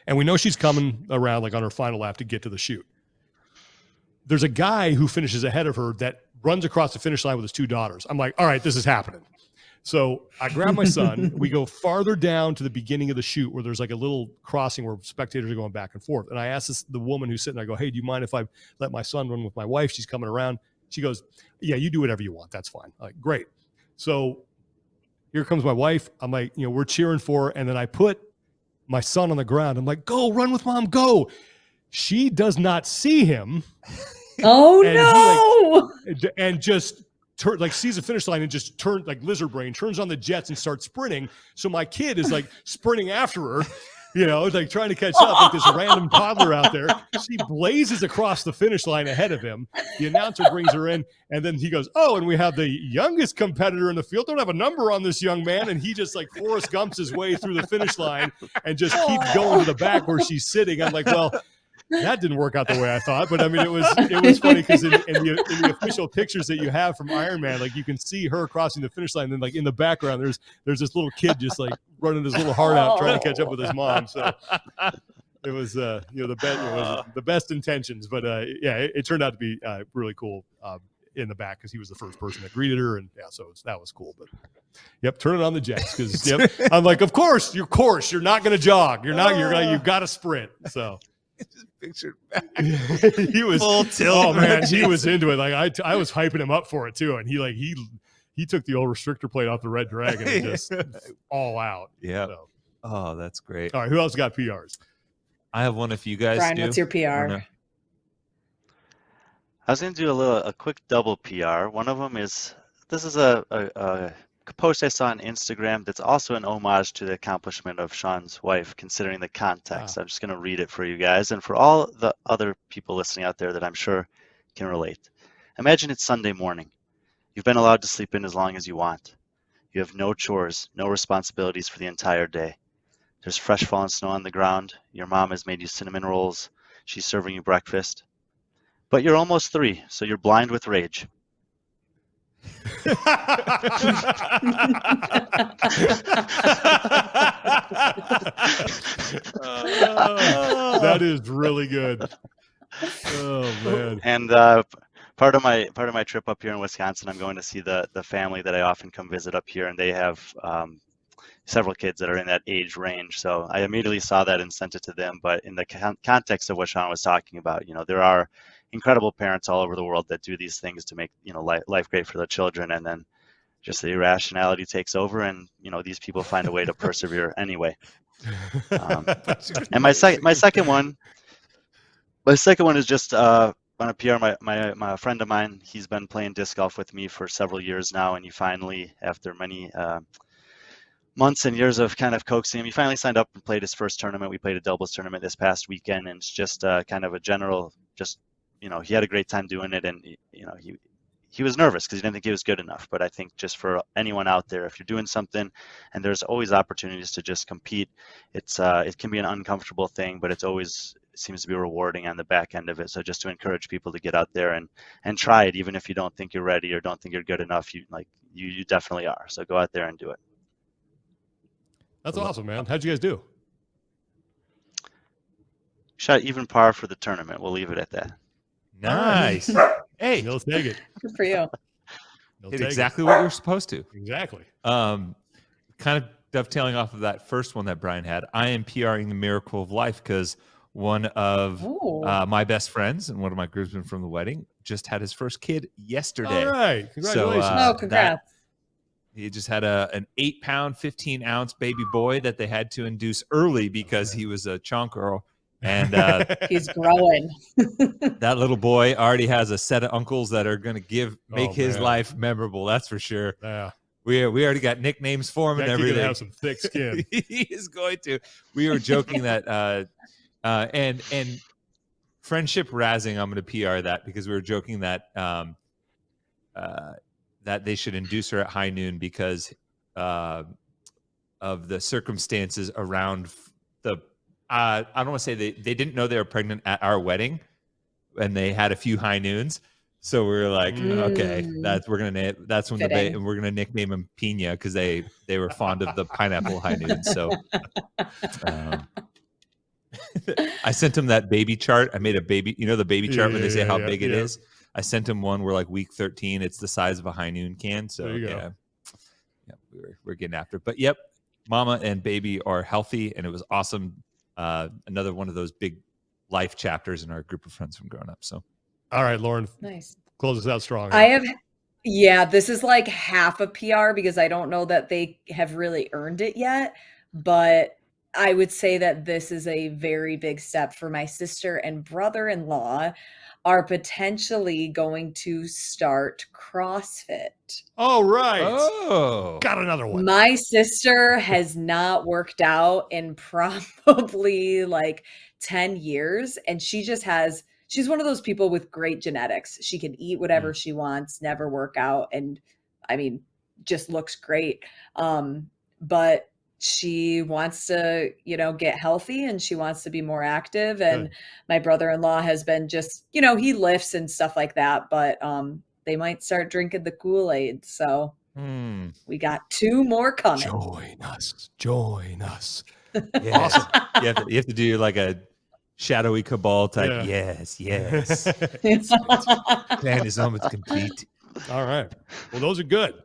And we know she's coming around like on her final lap to get to the chute. There's a guy who finishes ahead of her that runs across the finish line with his 2 daughters. I'm like, all right, this is happening. So I grab my son. We go farther down to the beginning of the chute where there's like a little crossing where spectators are going back and forth. And I asked the woman who's sitting there, I go, hey, do you mind if I let my son run with my wife? She's coming around. She goes, yeah, you do whatever you want. That's fine. I'm like, great. So here comes my wife. I'm like, we're cheering for her. And then I put my son on the ground. I'm like, go run with mom, go. She does not see him.
Oh, no.
And just sees the finish line and just turns like lizard brain, turns on the jets and starts sprinting. So my kid is like sprinting after her, like trying to catch up like this random toddler out there. She blazes across the finish line ahead of him. The announcer brings her in and then he goes, oh, and we have the youngest competitor in the field. Don't have a number on this young man. And he just like Forrest Gumps his way through the finish line and just keeps going to the back where she's sitting. I'm like, well, that didn't work out the way I thought, but I mean, it was funny because in the official pictures that you have from Ironman, like you can see her crossing the finish line, and then like in the background, there's this little kid just like running his little heart out, trying to catch up with his mom. So it was the best intentions, but it turned out to be really cool in the back because he was the first person that greeted her, and so that was cool. But yep, turn it on the jets because I'm like, of course you're not going to jog, you've got to sprint. So.
Just pictured back.
He was
full tilt.
Oh man, he was into it. Like I was hyping him up for it too, and he took the old restrictor plate off the Red Dragon and just all out.
Yeah. So. Oh, that's great.
All right, who else got PRs?
I have one. If you guys
Brian,
do.
what's your PR?
I was going to do a quick double PR. One of them is this is a post I saw on Instagram that's also an homage to the accomplishment of Sean's wife, considering the context. I'm just going to read it for you guys and for all the other people listening out there that I'm sure can relate. Imagine it's Sunday morning. You've been allowed to sleep in as long as you want. You have no chores, no responsibilities for the entire day. There's fresh fallen snow on the ground. Your mom has made you cinnamon rolls. She's serving you breakfast. But you're almost 3, so you're blind with rage.
That is really good. Oh man.
And part of my trip up here in Wisconsin, I'm going to see the family that I often come visit up here, and they have several kids that are in that age range. So I immediately saw that and sent it to them. But in the context of what Sean was talking about, there are incredible parents all over the world that do these things to make life great for their children, and then just the irrationality takes over, and these people find a way to persevere anyway. And my second one is just on a PR. My friend of mine, he's been playing disc golf with me for several years now, and he finally, after many months and years of kind of coaxing him, he finally signed up and played his first tournament. We played a doubles tournament this past weekend, and it's just kind of a general, just he had a great time doing it, and he was nervous because he didn't think he was good enough. But I think just for anyone out there, if you're doing something, and there's always opportunities to just compete, it can be an uncomfortable thing, but it seems to be rewarding on the back end of it. So just to encourage people to get out there and try it, even if you don't think you're ready or don't think you're good enough, you definitely are. So go out there and do it.
That's awesome, man. How'd you guys do?
Shot even par for the tournament. We'll leave it at that.
Nice. Hey,
let's take it.
Good for you.
Hit exactly what you're supposed to.
Exactly.
Kind of dovetailing off of that first one that Brian had, I am PRing the miracle of life because one of my best friends and one of my groomsmen from the wedding just had his first kid yesterday.
All right. Congratulations.
Oh, congrats.
He just had an 8-pound, 15-ounce baby boy that they had to induce early because he was a chonker. And
he's growing.
that little boy already has a set of uncles that are going to make his life memorable. That's for sure.
Yeah.
We already got nicknames for him and everything.
Gonna have some thick skin.
He is going to. We were joking that and friendship razzing. I'm going to PR that because we were joking that that they should induce her at high noon because of the circumstances around the. I don't want to say they didn't know they were pregnant at our wedding, and they had a few high noons. So we were like, okay, that's when we're gonna nickname him Pina because they were fond of the pineapple high noons. So I sent him that baby chart. I made a baby, the baby chart where they say how big it is. I sent him one where like week 13, it's the size of a high noon can. So we're getting after it. But yep, mama and baby are healthy, and it was awesome. Another one of those big life chapters in our group of friends from growing up. So.
All right, Lauren.
Nice.
Close us out strong.
This is like half a PR because I don't know that they have really earned it yet, but I would say that this is a very big step for my sister and brother-in-law are potentially going to start CrossFit.
All right.
Oh,
got another one.
My sister has not worked out in probably like 10 years, and she's one of those people with great genetics. She can eat whatever she wants, never work out, and I mean, just looks great. But she wants to, get healthy, and she wants to be more active. And my brother-in-law has been just, he lifts and stuff like that, but they might start drinking the Kool-Aid. So we got 2 more coming.
Join us.
Yeah. Awesome. You have to do like a shadowy cabal type. Yeah. Yes. Plan is almost complete.
All right. Well, those are good.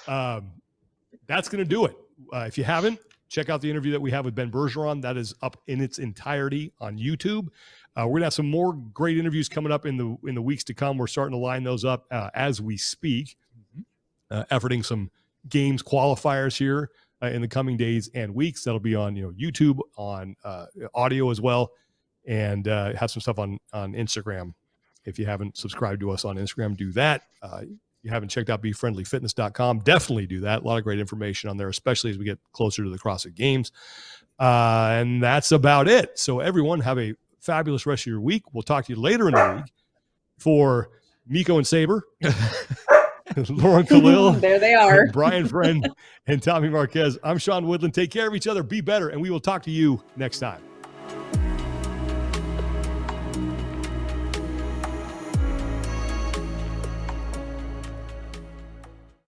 That's going to do it. If you haven't, check out the interview that we have with Ben Bergeron. That is up in its entirety on YouTube. We're going to have some more great interviews coming up in the weeks to come. We're starting to line those up as we speak, efforting some games qualifiers here in the coming days and weeks. That'll be on YouTube, on audio as well, and have some stuff on Instagram. If you haven't subscribed to us on Instagram, do that. You haven't checked out BeFriendlyFitness.com, definitely do that. A lot of great information on there, especially as we get closer to the CrossFit Games. And that's about it. So everyone, have a fabulous rest of your week. We'll talk to you later in the week. For Miko and Saber, Lauren Khalil,
there they are,
Brian Friend, and Tommy Marquez, I'm Sean Woodland. Take care of each other, be better, and we will talk to you next time.